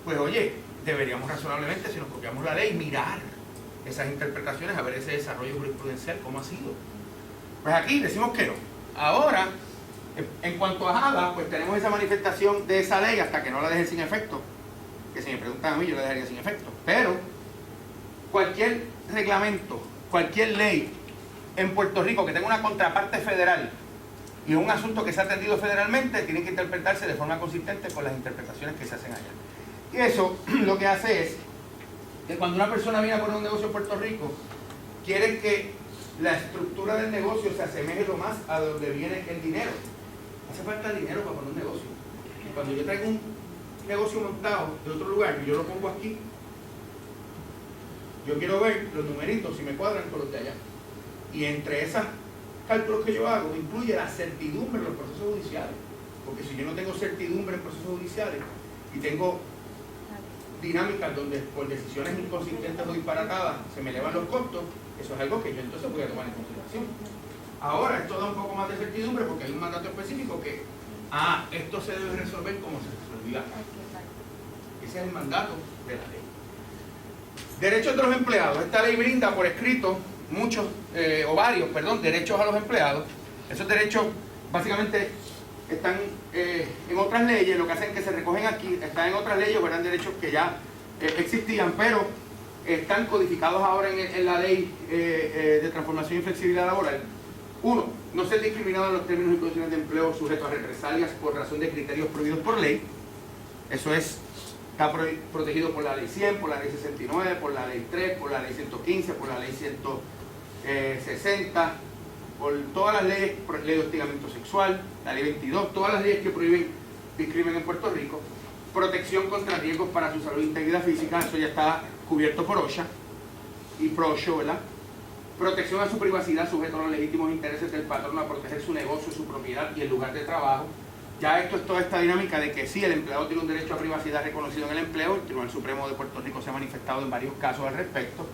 Pues oye, deberíamos razonablemente, si nos copiamos la ley, mirar esas interpretaciones, a ver ese desarrollo jurisprudencial, cómo ha sido. Pues aquí decimos que no. Ahora, en cuanto a ADA, pues tenemos esa manifestación de esa ley hasta que no la dejen sin efecto, que si me preguntan a mí yo la dejaría sin efecto. Pero cualquier reglamento, cualquier ley en Puerto Rico que tenga una contraparte federal y un asunto que se ha atendido federalmente, tiene que interpretarse de forma consistente con las interpretaciones que se hacen allá. Y eso lo que hace es que cuando una persona viene a poner un negocio en Puerto Rico, quiere que la estructura del negocio se asemeje lo más a donde viene el dinero. Hace falta dinero para poner un negocio. Y cuando yo traigo un negocio montado de otro lugar y yo lo pongo aquí, yo quiero ver los numeritos si me cuadran con los de allá. Y entre esos cálculos que yo hago incluye la certidumbre de los procesos judiciales. Porque si yo no tengo certidumbre en procesos judiciales y tengo dinámicas donde por decisiones inconsistentes o disparatadas se me elevan los costos, eso es algo que yo entonces voy a tomar en consideración. Ahora, esto da un poco más de certidumbre porque hay un mandato específico que esto se debe resolver como se resolvía. Ese es el mandato de la ley. Derechos de los empleados. Esta ley brinda por escrito varios derechos a los empleados. Esos derechos básicamente están en otras leyes, lo que hacen es que se recogen aquí, están en otras leyes, eran derechos que ya existían, pero están codificados ahora en la ley de transformación y flexibilidad laboral. 1. No ser discriminado en los términos y condiciones de empleo sujetos a represalias por razón de criterios prohibidos por ley. Eso está protegido por la ley 100, por la ley 69, por la ley 3, por la ley 115, por la ley 160, por todas las leyes, por ley de hostigamiento sexual, la ley 22, todas las leyes que prohíben discriminación en Puerto Rico. Protección contra riesgos para su salud e integridad física, eso ya está cubierto por OSHA y PROSHO, ¿verdad? Protección a su privacidad sujeto a los legítimos intereses del patrono a proteger su negocio, su propiedad y el lugar de trabajo. Ya esto es toda esta dinámica de que sí, el empleado tiene un derecho a privacidad reconocido en el empleo. El Tribunal Supremo de Puerto Rico se ha manifestado en varios casos al respecto,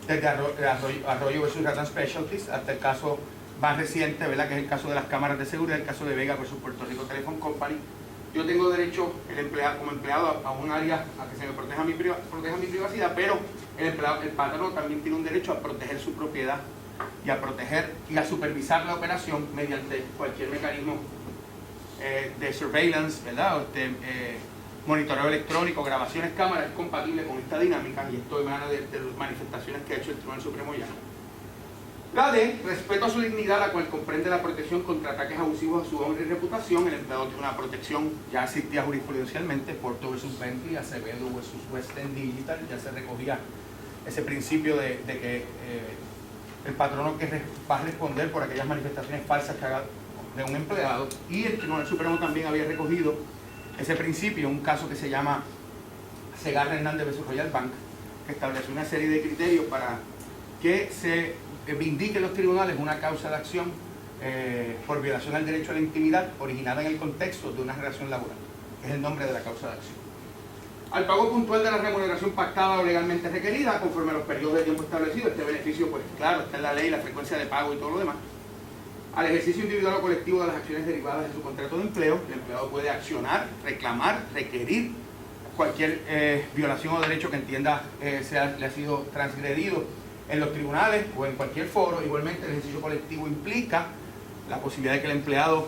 desde Arroyo versus Ratan Specialties hasta el caso más reciente, ¿verdad?, que es el caso de las cámaras de seguridad, el caso de Vega versus Puerto Rico Telephone Company. Yo tengo derecho como empleado a un área a que se me proteja mi privacidad, pero el patrono también tiene un derecho a proteger su propiedad y a proteger y a supervisar la operación mediante cualquier mecanismo de surveillance, ¿verdad? Monitoreo electrónico, grabaciones, cámaras, es compatible con esta dinámica, y esto emana de las manifestaciones que ha hecho el Tribunal Supremo ya. La D, respeto a su dignidad, la cual comprende la protección contra ataques abusivos a su honra y reputación. El empleado tiene una protección, ya existía jurisprudencialmente, Porto versus Bentley, Acevedo versus Western Digital, ya se recogía ese principio de que el patrono que va a responder por aquellas manifestaciones falsas que haga de un empleado, y el Tribunal Supremo también había recogido ese principio, un caso que se llama Segarra Hernández versus Royal Bank, que estableció una serie de criterios para que se vindique en los tribunales una causa de acción por violación al derecho a la intimidad originada en el contexto de una relación laboral, que es el nombre de la causa de acción. Al pago puntual de la remuneración pactada o legalmente requerida, conforme a los periodos de tiempo establecidos. Este beneficio, pues claro, está en la ley, la frecuencia de pago y todo lo demás. Al ejercicio individual o colectivo de las acciones derivadas de su contrato de empleo, el empleado puede accionar, reclamar, requerir cualquier violación o derecho que entienda le ha sido transgredido en los tribunales o en cualquier foro. Igualmente, el ejercicio colectivo implica la posibilidad de que el empleado,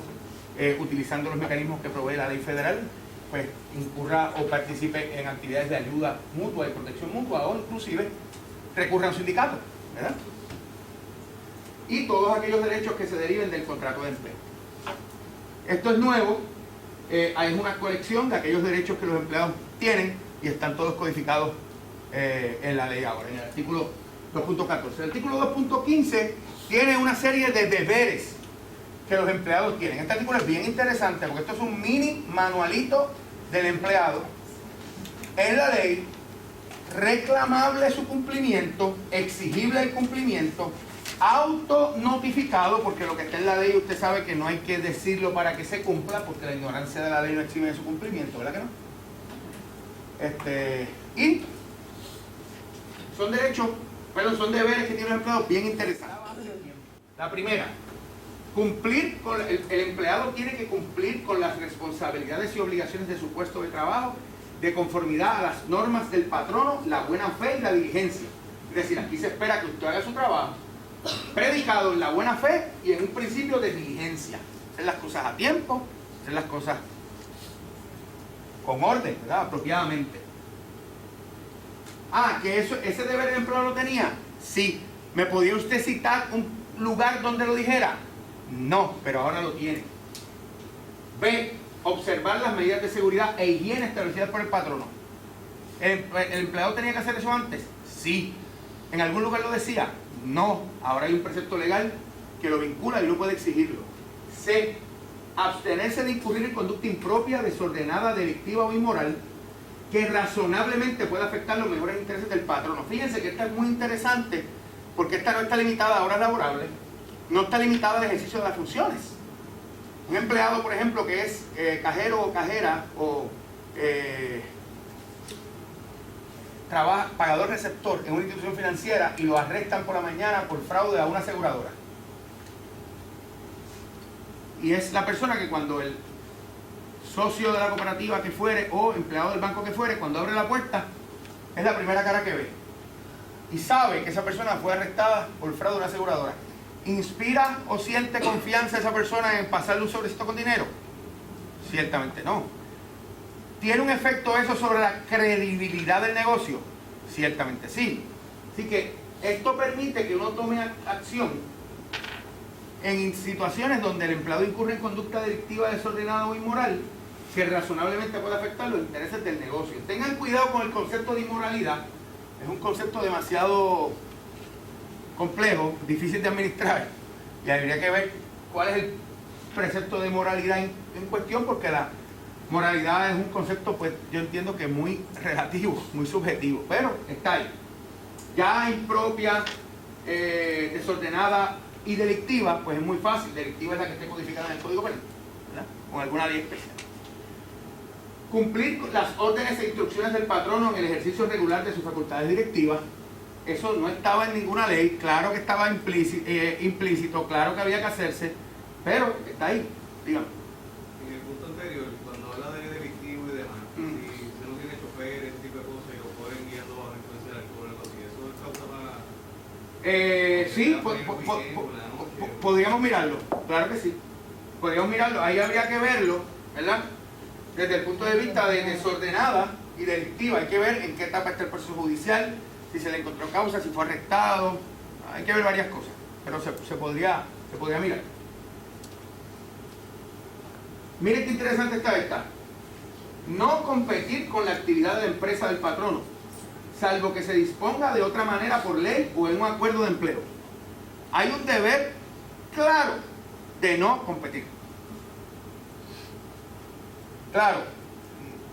utilizando los mecanismos que provee la ley federal, pues incurra o participe en actividades de ayuda mutua y protección mutua, o inclusive recurra a un sindicato, ¿verdad? Y todos aquellos derechos que se deriven del contrato de empleo. Esto es nuevo, hay una colección de aquellos derechos que los empleados tienen y están todos codificados en la ley ahora, en el artículo 2.14. El artículo 2.15 tiene una serie de deberes que los empleados tienen. Este artículo es bien interesante porque esto es un mini manualito del empleado en la ley, reclamable su cumplimiento, exigible el cumplimiento, autonotificado, porque lo que está en la ley usted sabe que no hay que decirlo para que se cumpla, porque la ignorancia de la ley no exime su cumplimiento, ¿verdad que no? Y son derechos, pero son deberes que tienen los empleados bien interesantes. La primera, cumplir con el empleado tiene que cumplir con las responsabilidades y obligaciones de su puesto de trabajo de conformidad a las normas del patrono, la buena fe y la diligencia. Es decir, aquí se espera que usted haga su trabajo predicado en la buena fe y en un principio de diligencia, hacer las cosas a tiempo, hacer las cosas con orden, ¿verdad? Apropiadamente. Que ese deber del empleado lo tenía. Sí. ¿Me podía usted citar un lugar donde lo dijera? No, pero ahora lo tiene. B, observar las medidas de seguridad e higiene establecidas por el patrono. ¿El empleado tenía que hacer eso antes? Sí. ¿En algún lugar lo decía? No. Ahora hay un precepto legal que lo vincula y no puede exigirlo. C, abstenerse de incurrir en conducta impropia, desordenada, delictiva o inmoral que razonablemente pueda afectar los mejores intereses del patrono. Fíjense que esta es muy interesante porque esta no está limitada a horas laborables, no está limitada al ejercicio de las funciones. Un empleado, por ejemplo, que es cajero o cajera o pagador receptor en una institución financiera y lo arrestan por la mañana por fraude a una aseguradora. Y es la persona que cuando el socio de la cooperativa que fuere o empleado del banco que fuere, cuando abre la puerta, es la primera cara que ve. Y sabe que esa persona fue arrestada por fraude a una aseguradora. ¿Inspira o siente confianza esa persona en pasarle un sobrecito con dinero? Ciertamente no. ¿Tiene un efecto eso sobre la credibilidad del negocio? Ciertamente sí. Así que esto permite que uno tome acción en situaciones donde el empleado incurre en conducta delictiva, desordenada o inmoral que razonablemente puede afectar los intereses del negocio. Tengan cuidado con el concepto de inmoralidad. Es un concepto demasiado complejo, difícil de administrar, y habría que ver cuál es el precepto de moralidad en cuestión, porque la moralidad es un concepto, pues yo entiendo que muy relativo, muy subjetivo, pero está ahí. Ya impropia, desordenada y delictiva, pues es muy fácil. Delictiva es la que esté codificada en el Código Penal, ¿verdad? Con alguna ley especial. Cumplir las órdenes e instrucciones del patrono en el ejercicio regular de sus facultades directivas. Eso no estaba en ninguna ley, claro que estaba implícito, claro que había que hacerse, pero está ahí, digamos. En el punto anterior, cuando habla de delictivo y demás, si uno tiene chofer, ese tipo de cosas, y lo ponen guiando bajo influencia del alcohol o algo así, ¿eso es causa para...? Sí, podríamos mirarlo, claro que sí. Podríamos mirarlo, ahí habría que verlo, ¿verdad? Desde el punto de vista de desordenada y delictiva, hay que ver en qué etapa está el proceso judicial, si se le encontró causa, si fue arrestado, hay que ver varias cosas, pero se podría mirar. Miren qué interesante está esta. No competir con la actividad de la empresa del patrono, salvo que se disponga de otra manera por ley o en un acuerdo de empleo. Hay un deber claro de no competir. Claro,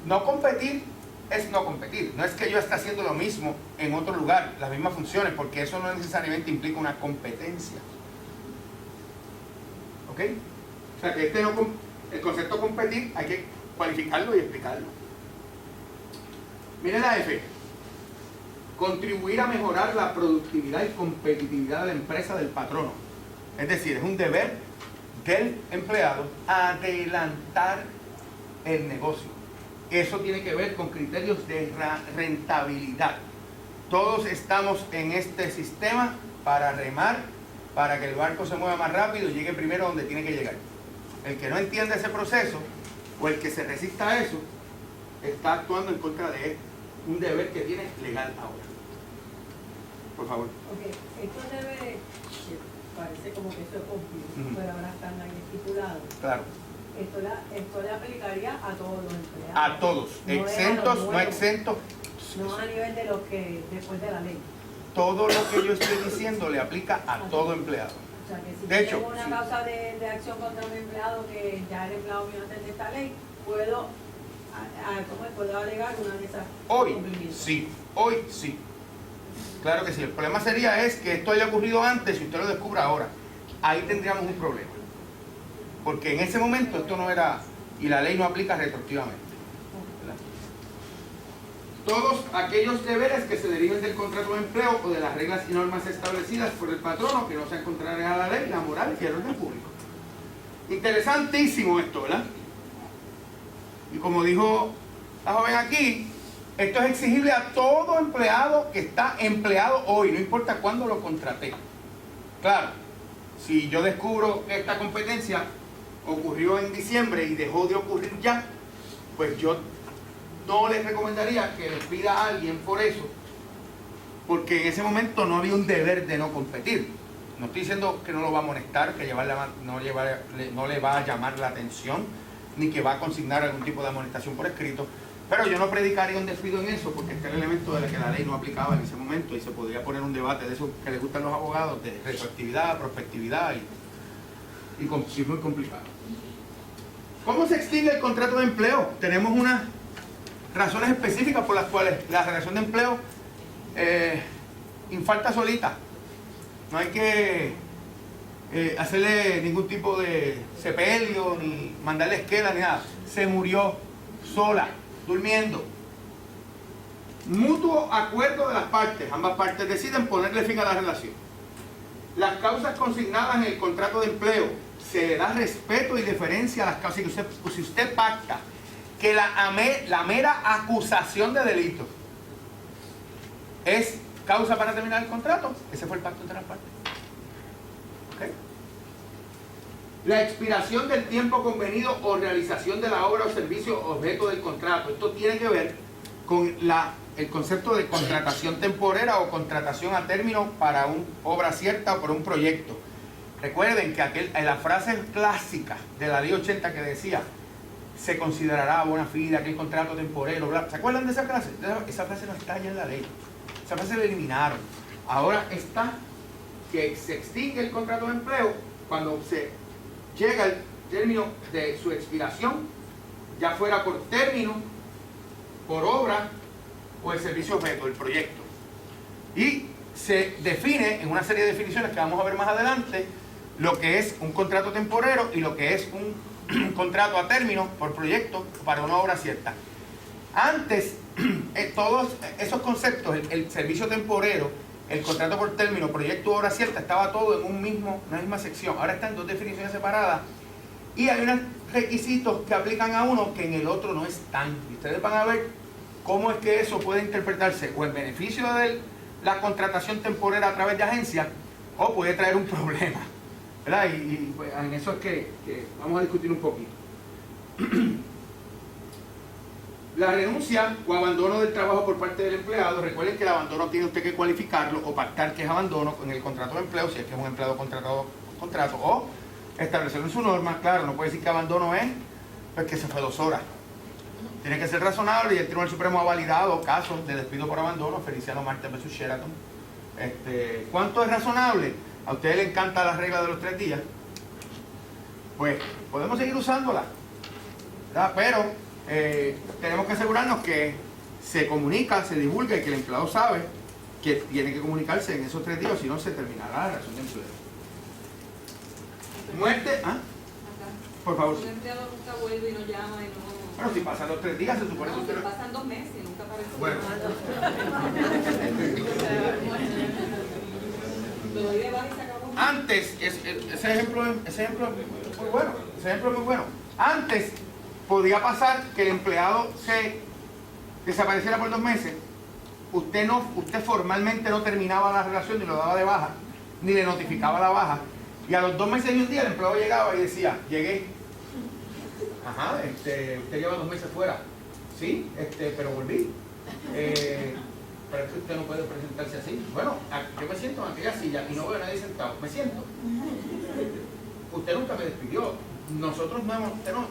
no competir es no competir. No es que yo esté haciendo lo mismo en otro lugar, las mismas funciones, porque eso no necesariamente implica una competencia. ¿Ok? O sea que el concepto competir hay que cualificarlo y explicarlo. Miren la F. Contribuir a mejorar la productividad y competitividad de la empresa del patrono. Es decir, es un deber del empleado adelantar el negocio. Eso tiene que ver con criterios de rentabilidad. Todos estamos en este sistema para remar, para que el barco se mueva más rápido y llegue primero donde tiene que llegar. El que no entiende ese proceso o el que se resista a eso está actuando en contra de un deber que tiene legal ahora. Por favor. Ok, estos deberes, parece como que eso es obvio, pero ahora están ahí estipulados. Claro. Esto le aplicaría a todos los empleados. A todos, No exentos, no exentos. No a nivel de los que después de la ley. Todo lo que yo estoy diciendo le aplica a todo empleado. O sea que si De hecho, tengo una sí. causa de acción contra un empleado que ya el empleado mío antes de esta ley, puedo alegar una de esas. Hoy sí. Claro que sí. El problema sería es que esto haya ocurrido antes y usted lo descubra ahora. Ahí tendríamos un problema. Porque en ese momento esto no era, y la ley no aplica retroactivamente. ¿Verdad? Todos aquellos deberes que se deriven del contrato de empleo o de las reglas y normas establecidas por el patrono que no sean contrarias a la ley, la moral y el orden público. Interesantísimo esto, ¿verdad? Y como dijo la joven aquí, esto es exigible a todo empleado que está empleado hoy, no importa cuándo lo contraté. Claro, si yo descubro que esta competencia ocurrió en diciembre y dejó de ocurrir ya, pues yo no les recomendaría que les pida a alguien por eso, porque en ese momento no había un deber de no competir. No estoy diciendo que no lo va a molestar, que no le va a llamar la atención, ni que va a consignar algún tipo de amonestación por escrito, pero yo no predicaría un despido en eso, porque está el elemento de que la ley no aplicaba en ese momento y se podría poner un debate de eso que les gustan los abogados, de retroactividad, prospectividad y es muy complicado. ¿Cómo se extingue el contrato de empleo? Tenemos unas razones específicas por las cuales la relación de empleo infalta solita. No hay que hacerle ningún tipo de sepelio, ni mandarle esquela, ni nada. Se murió sola, durmiendo. Mutuo acuerdo de las partes. Ambas partes deciden ponerle fin a la relación. Las causas consignadas en el contrato de empleo. Se le da respeto y deferencia a las causas. Si usted pacta que la mera acusación de delito es causa para terminar el contrato, ese fue el pacto entre las partes. ¿Okay? La expiración del tiempo convenido o realización de la obra o servicio objeto del contrato. Esto tiene que ver con el concepto de contratación temporera o contratación a término para una obra cierta o por un proyecto. Recuerden que la frase clásica de la ley 80 que decía se considerará bona fide aquel contrato temporero, bla. ¿Se acuerdan de esa frase? Esa frase no está ya en la ley. Esa frase la eliminaron. Ahora está que se extingue el contrato de empleo cuando se llega al término de su expiración, ya fuera por término, por obra o el servicio objeto, el proyecto. Y se define en una serie de definiciones que vamos a ver más adelante lo que es un contrato temporero y lo que es un contrato a término por proyecto para una obra cierta. Antes, todos esos conceptos, el servicio temporero, el contrato por término, proyecto o obra cierta, estaba todo en una misma sección. Ahora están dos definiciones separadas y hay unos requisitos que aplican a uno que en el otro no están. Y ustedes van a ver cómo es que eso puede interpretarse o en beneficio de la contratación temporera a través de agencias o puede traer un problema, ¿verdad? Y pues, en eso es que vamos a discutir un poquito. La renuncia o abandono del trabajo por parte del empleado. Recuerden que el abandono tiene usted que cualificarlo o pactar que es abandono en el contrato de empleo, si es que es un empleado contrato, o establecerlo en su norma. Claro, no puede decir que abandono es pues que se fue 2 horas. Tiene que ser razonable y el Tribunal Supremo ha validado casos de despido por abandono, Feliciano Martes vs. Sheraton. ¿Cuánto es razonable? ¿A ustedes les encanta la regla de los 3 días? Pues podemos seguir usándola, ¿verdad? Pero tenemos que asegurarnos que se comunica, se divulga y que el empleado sabe que tiene que comunicarse en esos 3 días, si no se terminará la relación de empleo. Muerte, ¿ah? Por favor. Un empleado nunca vuelve y no llama y no... Bueno, si pasan los 3 días, se supone que usted... pasan 2 meses y nunca aparece. Bueno. Lo doy de baja y se acabó. Antes, ese ejemplo es muy bueno. Ese ejemplo es muy bueno. Antes podía pasar que el empleado se desapareciera por 2 meses. Usted formalmente no terminaba la relación ni lo daba de baja, ni le notificaba la baja. Y a los 2 meses y un día el empleado llegaba y decía, llegué. Ajá, usted lleva 2 meses fuera. Sí, pero volví. Pero es que usted no puede presentarse así. Bueno, yo me siento en aquella silla y no veo a nadie sentado. Me siento. Usted nunca me despidió. Usted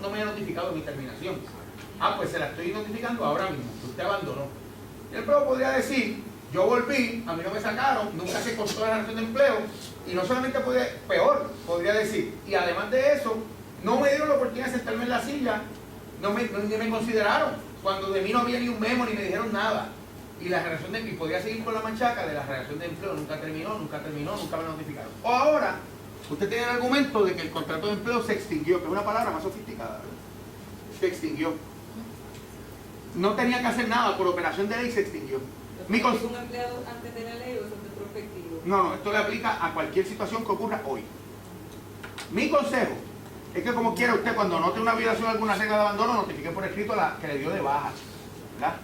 no me ha notificado mi terminación. Pues se la estoy notificando ahora mismo. Usted abandonó. Y el empleado podría decir, yo volví, a mí no me sacaron, nunca se cortó la relación de empleo. Y no solamente podría decir, y además de eso, no me dieron la oportunidad de sentarme en la silla, ni me consideraron, cuando de mí no había ni un memo, ni me dijeron nada. Y la relación y podría seguir con la manchaca de la relación de empleo, nunca terminó, nunca me notificaron. O ahora, usted tiene el argumento de que el contrato de empleo se extinguió, que es una palabra más sofisticada, ¿verdad? Se extinguió. No tenía que hacer nada, por operación de ley se extinguió. ¿Es un empleado antes de la ley o es retrospectivo? No, esto le aplica a cualquier situación que ocurra hoy. Mi consejo es que como quiera usted, cuando note una violación de alguna regla de abandono, notifique por escrito la que le dio de baja, ¿verdad?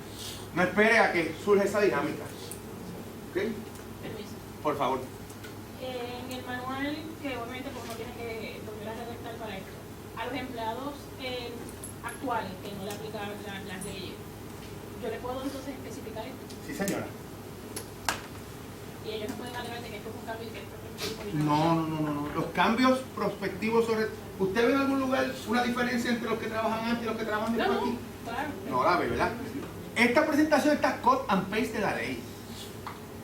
No espere a que surja esa dinámica. ¿Ok? Permiso. Por favor. En el manual, que obviamente pues, no tiene que volver a redactar para esto, a los empleados actuales que no le aplican las leyes, ¿yo le puedo entonces especificar esto? Sí, señora. Y ellos no pueden alegar de que esto es un cambio y que esto es prospectivo. No. Los cambios prospectivos sobre... ¿Usted ve en algún lugar una diferencia entre los que trabajan antes y los que trabajan después aquí? Claro. No la ve, ¿verdad? Esta presentación está cut and paste de la ley.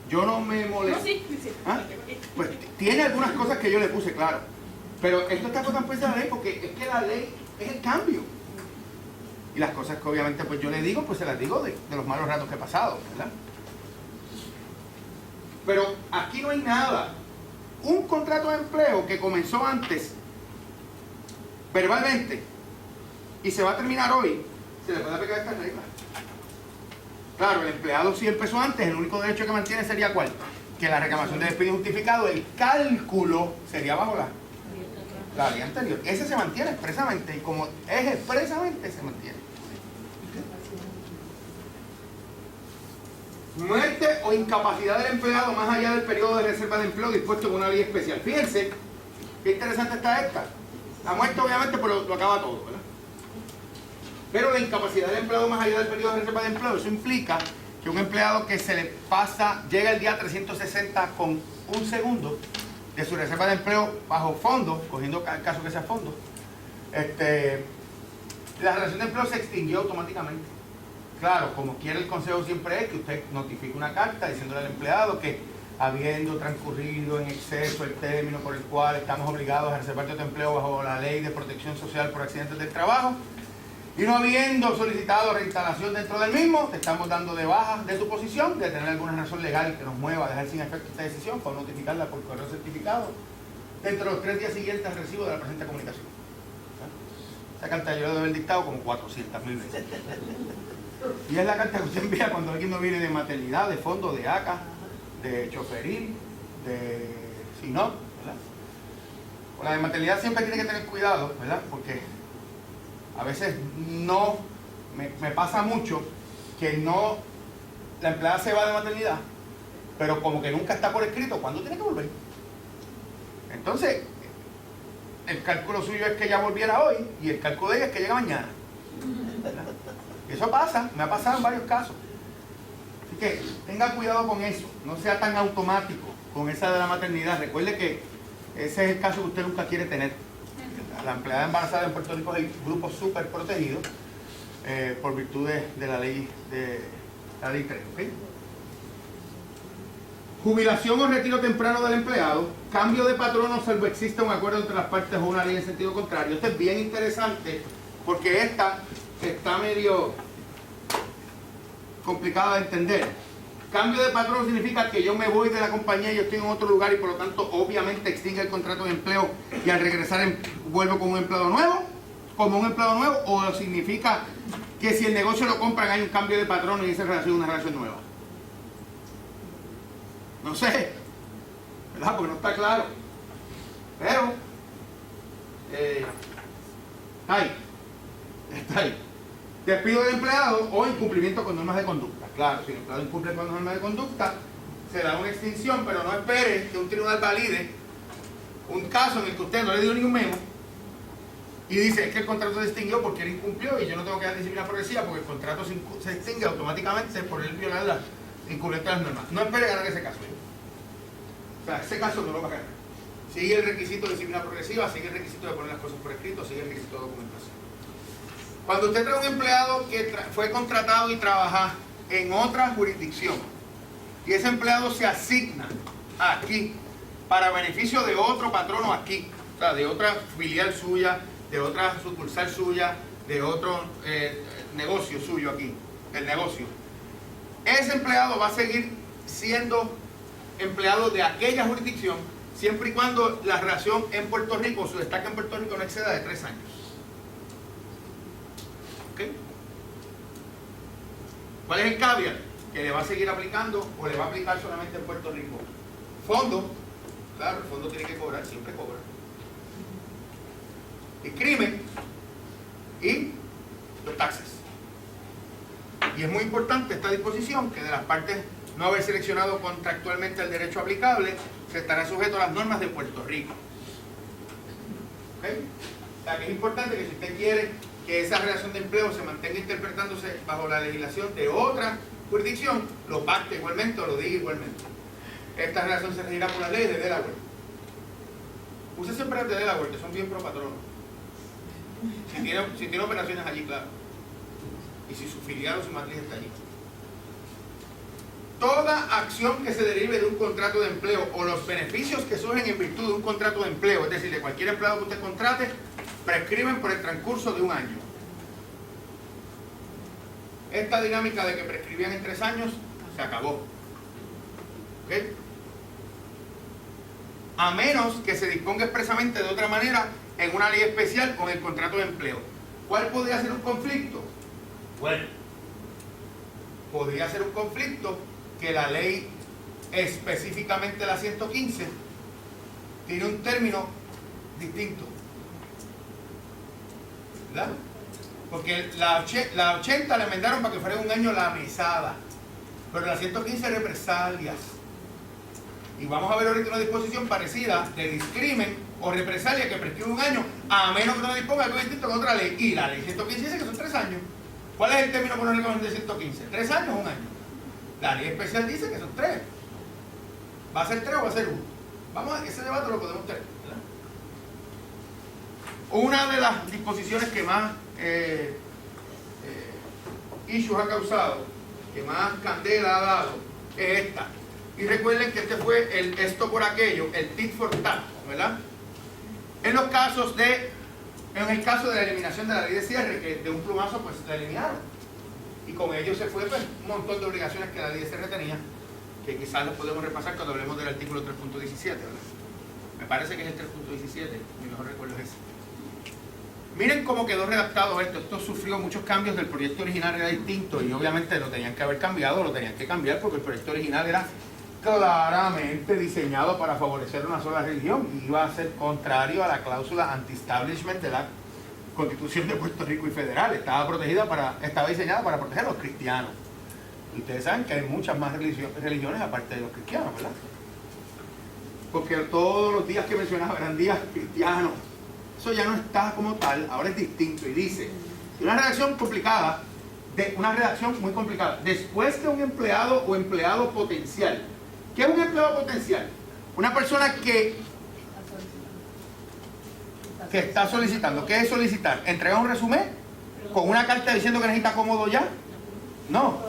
Yo no me molesto. No, sí. ¿Ah? Pues tiene algunas cosas que yo le puse, claro. Pero esto está cut and paste de la ley porque es que la ley es el cambio. Y las cosas que obviamente pues yo le digo, pues se las digo de los malos ratos que he pasado, ¿verdad? Pero aquí no hay nada. Un contrato de empleo que comenzó antes, verbalmente, y se va a terminar hoy, se le puede aplicar estas reglas. Claro, el empleado si empezó antes, el único derecho que mantiene sería ¿cuál? Que la reclamación de despido justificado, el cálculo sería bajo la ley anterior. Ese se mantiene expresamente, y como es expresamente, se mantiene. Muerte o incapacidad del empleado más allá del periodo de reserva de empleo dispuesto en una ley especial. Fíjense qué interesante está esta. La muerte obviamente pues lo acaba todo, ¿verdad? Pero la incapacidad del empleado más allá del periodo de reserva de empleo, eso implica que un empleado que se le pasa, llega el día 360 con un segundo de su reserva de empleo bajo fondo, cogiendo el caso que sea fondo, la relación de empleo se extinguió automáticamente. Claro, como quiere el consejo siempre es que usted notifique una carta diciéndole al empleado que habiendo transcurrido en exceso el término por el cual estamos obligados a reservar tu empleo bajo la ley de protección social por accidentes del trabajo y no habiendo solicitado reinstalación dentro del mismo, te estamos dando de baja de tu posición, de tener alguna razón legal que nos mueva a dejar sin efecto esta decisión, por notificarla por correo certificado dentro de los 3 días siguientes al recibo de la presente comunicación. Esa carta yo la debo haber dictado como 400.000 veces. Y es la carta que usted envía cuando alguien no viene de maternidad, de fondo, de ACA, de choferil, de SINOP, ¿verdad? Con la de maternidad siempre tiene que tener cuidado, ¿verdad? Porque a veces no, me pasa mucho que no, la empleada se va de maternidad, pero como que nunca está por escrito, ¿cuándo tiene que volver? Entonces, el cálculo suyo es que ella volviera hoy y el cálculo de ella es que llega mañana. ¿Verdad? Y eso pasa, me ha pasado en varios casos. Así que tenga cuidado con eso, no sea tan automático con esa de la maternidad. Recuerde que ese es el caso que usted nunca quiere tener. La empleada embarazada en Puerto Rico es el grupo súper protegido por virtud de la ley 3. ¿Okay? Jubilación o retiro temprano del empleado, cambio de patrono salvo exista un acuerdo entre las partes o una ley en sentido contrario. Esto es bien interesante porque esta está medio complicada de entender. Cambio de patrono significa que yo me voy de la compañía y yo estoy en otro lugar y por lo tanto obviamente extingue el contrato de empleo y al regresar vuelvo como un empleado nuevo, o significa que si el negocio lo compran hay un cambio de patrono y esa relación es una relación nueva. No sé, ¿verdad? Porque no está claro. Pero está ahí. Despido del empleado o incumplimiento con normas de conducta. Claro, si el empleado incumple con normas de conducta, se da una extinción, pero no espere que un tribunal valide un caso en el que usted no le dio ni un memo y dice es que el contrato se extinguió porque él incumplió y yo no tengo que dar disciplina progresiva porque el contrato se extingue automáticamente por él violar las incumplimiento de las normas. No espere ganar ese caso. O sea, ese caso no lo va a ganar. Sigue el requisito de disciplina progresiva, sigue el requisito de poner las cosas por escrito, sigue el requisito de documentación. Cuando usted trae un empleado que fue contratado y trabaja en otra jurisdicción y ese empleado se asigna aquí para beneficio de otro patrono aquí, o sea, de otra filial suya, de otra sucursal suya, de otro negocio suyo aquí, el negocio, ese empleado va a seguir siendo empleado de aquella jurisdicción siempre y cuando la relación en Puerto Rico, su destaque en Puerto Rico no exceda de 3 años. ¿Okay? ¿Cuál es el caveat? Que le va a seguir aplicando o le va a aplicar solamente en Puerto Rico. Fondo, claro, el fondo tiene que cobrar, siempre cobra. El crimen y los taxes. Y es muy importante esta disposición que de las partes no haber seleccionado contractualmente el derecho aplicable, se estará sujeto a las normas de Puerto Rico. ¿Okay? O sea que es importante que si usted quiere que esa relación de empleo se mantenga interpretándose bajo la legislación de otra jurisdicción, lo pacte igualmente o lo diga igualmente. Esta relación se regirá por las leyes de Delaware. Use siempre las de Delaware, que son bien pro patrono. Si tiene operaciones allí, claro. Y si su filial o su matriz está allí. Toda acción que se derive de un contrato de empleo o los beneficios que surgen en virtud de un contrato de empleo, es decir, de cualquier empleado que usted contrate, prescriben por el transcurso de un año. Esta dinámica de que prescribían en 3 años se acabó. ¿Okay? A menos que se disponga expresamente de otra manera en una ley especial con el contrato de empleo. ¿Cuál podría ser un conflicto? Bueno, podría ser un conflicto que la ley, específicamente la 115, tiene un término distinto. ¿Verdad? Porque la 80 la enmendaron para que fuera un año la mesada, pero la 115 represalias. Y vamos a ver ahorita una disposición parecida de discrimen o represalia que prescribe 1 año, a menos que no disponga algo distinto con otra ley. Y la ley 115 dice que son 3 años. ¿Cuál es el término por el reglamento de 115? 3 años o 1 año. La ley especial dice que son 3. ¿Va a ser 3 o va a ser 1? Vamos a ese debate lo podemos tener, ¿verdad? Una de las disposiciones que más issues ha causado, que más candela ha dado, es esta. Y recuerden que este fue el esto por aquello, el tit for tat, ¿verdad? En el caso de la eliminación de la ley de cierre, que de un plumazo pues la eliminaron. Y con ello se fue pues, un montón de obligaciones que la ley de cierre tenía, que quizás los podemos repasar cuando hablemos del artículo 3.17, ¿verdad? Me parece que es el 3.17, mi mejor recuerdo es ese. Miren cómo quedó redactado esto. Esto sufrió muchos cambios, del proyecto original era distinto y obviamente lo tenían que haber cambiado, lo tenían que cambiar porque el proyecto original era claramente diseñado para favorecer una sola religión y iba a ser contrario a la cláusula anti-establishment de la Constitución de Puerto Rico y federal. Estaba diseñada para proteger a los cristianos. Y ustedes saben que hay muchas más religiones aparte de los cristianos, ¿verdad? Porque todos los días que mencionaba eran días cristianos. Eso ya no está como tal, ahora es distinto y dice, una redacción complicada, una redacción muy complicada. Después de un empleado o empleado potencial. ¿Qué es un empleado potencial? Una persona que está solicitando. ¿Qué es solicitar? ¿Entregar un resumen con una carta diciendo que necesita cómodo ya? No.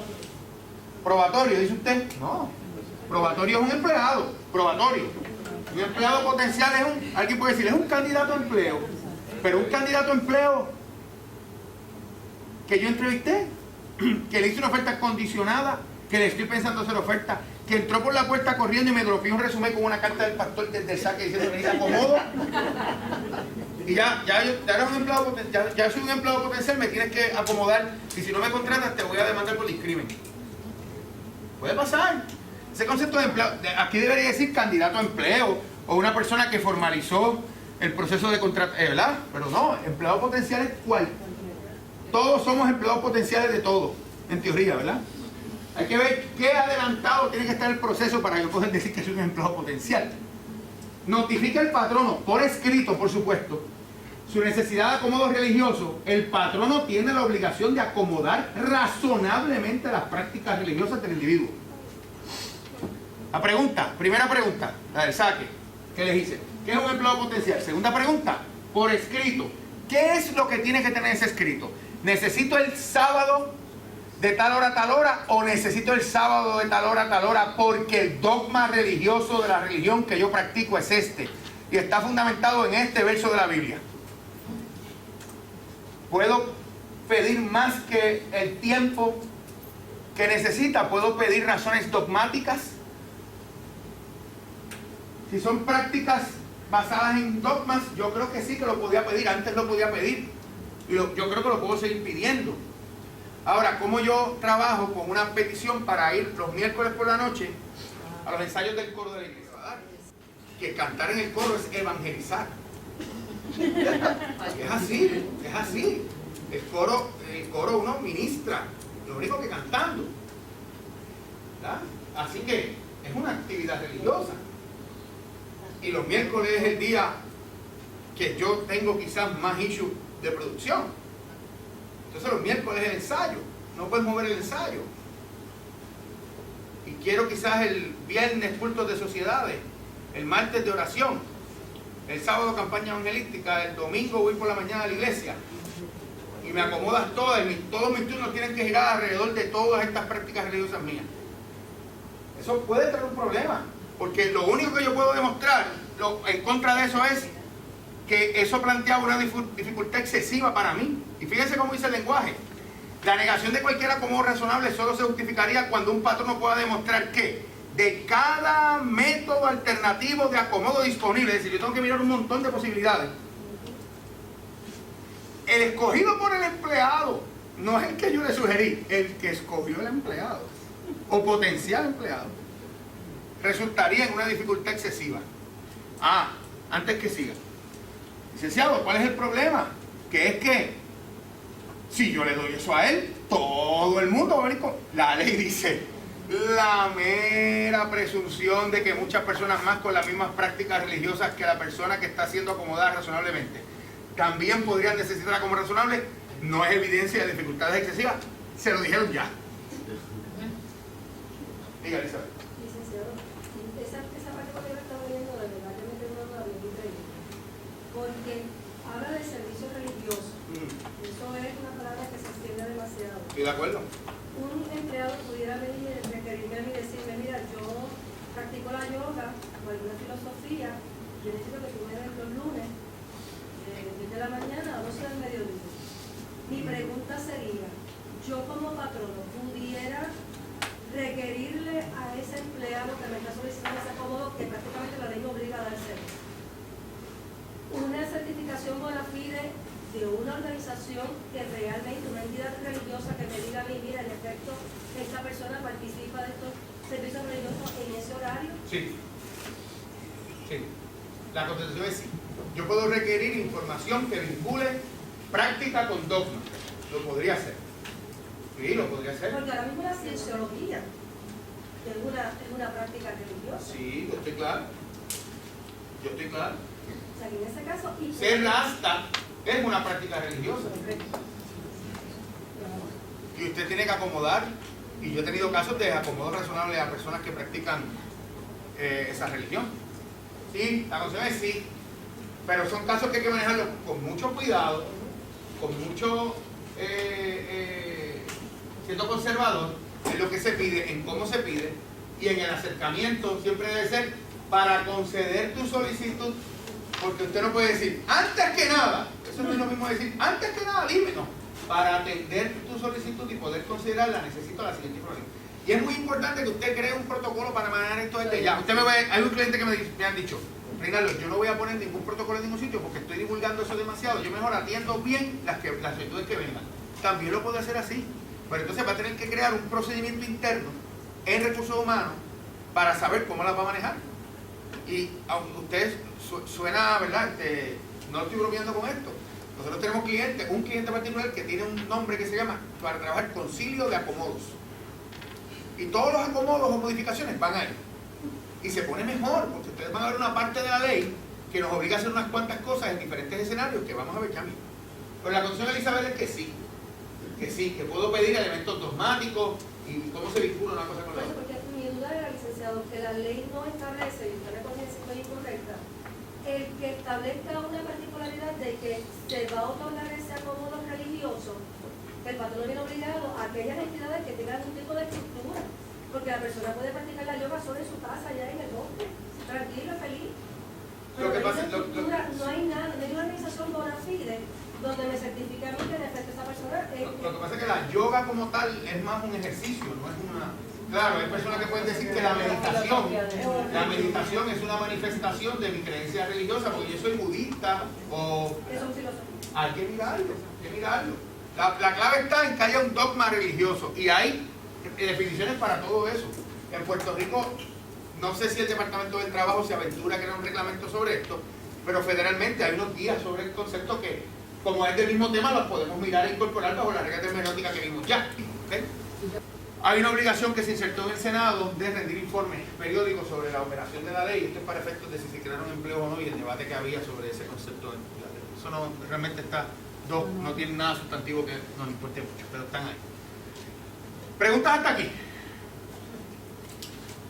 ¿Probatorio, dice usted? No. Probatorio es un empleado. Probatorio. Un empleado potencial es alguien puede decir, es un candidato a empleo. Pero un candidato a empleo que yo entrevisté, que le hice una oferta condicionada, que le estoy pensando hacer oferta, que entró por la puerta corriendo y me dropeó un resumen con una carta del pastor desde el saque diciendo que me acomodo. Y ya soy un empleado potencial, me tienes que acomodar y si no me contratas te voy a demandar por discrimen. Puede pasar. Ese concepto de empleado, aquí debería decir candidato a empleo o una persona que formalizó el proceso de contrato, ¿verdad? Pero no, empleado potencial es cuál. Todos somos empleados potenciales de todo, en teoría, ¿verdad? Hay que ver qué adelantado tiene que estar el proceso para yo poder decir que soy un empleado potencial. Notifica al patrono, por escrito, por supuesto, su necesidad de acomodo religioso. El patrono tiene la obligación de acomodar razonablemente las prácticas religiosas del individuo. La pregunta, primera pregunta, la del saque, ¿qué les hice? ¿Qué es un empleado potencial? Segunda pregunta, por escrito. ¿Qué es lo que tiene que tener ese escrito? ¿Necesito el sábado de tal hora a tal hora o necesito el sábado de tal hora a tal hora porque el dogma religioso de la religión que yo practico es este y está fundamentado en este verso de la Biblia? ¿Puedo pedir más que el tiempo que necesita? ¿Puedo pedir razones dogmáticas? Si son prácticas basadas en dogmas, yo creo que sí que lo podía pedir, antes lo podía pedir y yo creo que lo puedo seguir pidiendo. Ahora, ¿cómo yo trabajo con una petición para ir los miércoles por la noche a los ensayos del coro de la iglesia? Que cantar en el coro es evangelizar. Es así, es así. El coro uno ministra, lo único que cantando, ¿verdad? Así que es una actividad religiosa. Y los miércoles es el día que yo tengo quizás más issue de producción. Entonces los miércoles es el ensayo, no puedes mover el ensayo. Y quiero quizás el viernes cultos de sociedades, el martes de oración, el sábado campaña evangelística, el domingo voy por la mañana a la iglesia. Y me acomodas todas, todos mis turnos tienen que girar alrededor de todas estas prácticas religiosas mías. Eso puede traer un problema, porque lo único que yo puedo demostrar en contra de eso es que eso planteaba una dificultad excesiva para mí. Y fíjense cómo dice el lenguaje. La negación de cualquier acomodo razonable solo se justificaría cuando un patrono pueda demostrar que de cada método alternativo de acomodo disponible, es decir, yo tengo que mirar un montón de posibilidades, el escogido por el empleado no es el que yo le sugerí, el que escogió el empleado o potencial empleado, resultaría en una dificultad excesiva. Antes que siga, licenciado, ¿cuál es el problema? Que es que si yo le doy eso a él, todo el mundo va a venir con... La ley dice la mera presunción de que muchas personas más con las mismas prácticas religiosas que la persona que está siendo acomodada razonablemente también podrían necesitar como razonable, no es evidencia de dificultades excesivas. Se lo dijeron ya. Diga, Elizabeth. Licenciado, esa parte que yo estaba viendo de verdad que me tengo una bien increíble. Porque habla del servicio religioso. Eso es una palabra que se extiende demasiado. ¿Estoy de acuerdo? Un empleado pudiera venir y requerirme a mí y decirme, mira, yo practico la yoga o alguna filosofía, yo necesito que tú me des los lunes de 10 de la mañana a 12 del mediodía. Mi pregunta sería, yo como patrono pudiera requerirle a ese empleado que me está solicitando ese acomodo, que prácticamente la ley me obliga a dárselo, una certificación bona fide de una organización que realmente, una entidad religiosa que me diga a mí, mira, en efecto, esta persona participa de estos servicios religiosos en ese horario? Sí. Sí. La contestación es sí. Yo puedo requerir información que vincule práctica con dogma. Lo podría hacer. Sí, lo podría hacer. Porque ahora mismo la cienciología es una práctica religiosa. Sí, yo estoy claro. Yo estoy claro. O sea, que en ese caso... Ser rasta es una práctica religiosa. Y usted tiene que acomodar, y yo he tenido casos de acomodo razonable a personas que practican esa religión. Sí, la cosa es sí, pero son casos que hay que manejarlos con mucho cuidado, con mucho siendo conservador en lo que se pide, en cómo se pide, y en el acercamiento siempre debe ser para conceder tu solicitud, porque usted no puede decir, antes que nada, eso no es lo mismo decir, antes que nada, dime, no, para atender tu solicitud y poder considerarla, necesito la siguiente información. Y es muy importante que usted cree un protocolo para manejar esto desde ya. Usted me ve, hay un cliente que me han dicho, Reinaldo, yo no voy a poner ningún protocolo en ningún sitio porque estoy divulgando eso demasiado, yo mejor atiendo bien las solicitudes que vengan. También lo puedo hacer así, pero entonces va a tener que crear un procedimiento interno en recursos humanos para saber cómo las va a manejar. Y aunque usted suena, ¿verdad? No estoy bromeando con esto. Nosotros tenemos un cliente particular que tiene un nombre que se llama, para trabajar, concilio de acomodos. Y todos los acomodos o modificaciones van ahí. Y se pone mejor, porque ustedes van a ver una parte de la ley que nos obliga a hacer unas cuantas cosas en diferentes escenarios que vamos a ver ya mismo. Pero la condición de Elizabeth es que sí, que puedo pedir elementos dogmáticos y cómo se vincula una cosa con la otra. Porque mi duda era, licenciado, que la ley no establece, y usted me corrige si estoy incorrecta, el que establezca una particularidad de que se va a otorgar ese acomodo religioso, el patrón viene obligado a aquellas entidades que tengan algún tipo de estructura, porque la persona puede practicar la yoga solo en su casa, allá en el bosque, tranquilo, feliz. Pero no hay nada, no hay una organización bona fide donde me certifique a mí que en efecto esa persona es... Lo que pasa es que la yoga como tal es más un ejercicio, no es una... Claro, hay personas que pueden decir que la meditación es una manifestación de mi creencia religiosa, porque yo soy budista o... Es un filósofo. Hay que mirarlo. La clave está en que haya un dogma religioso y hay definiciones para todo eso. En Puerto Rico, no sé si el Departamento del Trabajo se aventura a crear un reglamento sobre esto, pero federalmente hay unos guías sobre el concepto que, como es del mismo tema, los podemos mirar e incorporar bajo la regla terminológica que vimos ya. ¿Okay? Hay una obligación que se insertó en el Senado de rendir informes periódicos sobre la operación de la ley. Esto es para efectos de si se crearon empleos o no y el debate que había sobre ese concepto. Eso no realmente está, no tiene nada sustantivo que nos importe mucho, pero están ahí. Preguntas hasta aquí.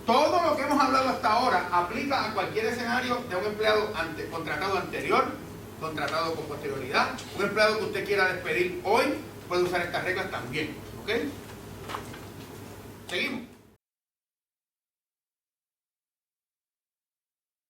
Todo lo que hemos hablado hasta ahora aplica a cualquier escenario de un empleado contratado anterior, contratado con posterioridad. Un empleado que usted quiera despedir hoy puede usar estas reglas también. ¿Ok? Seguimos.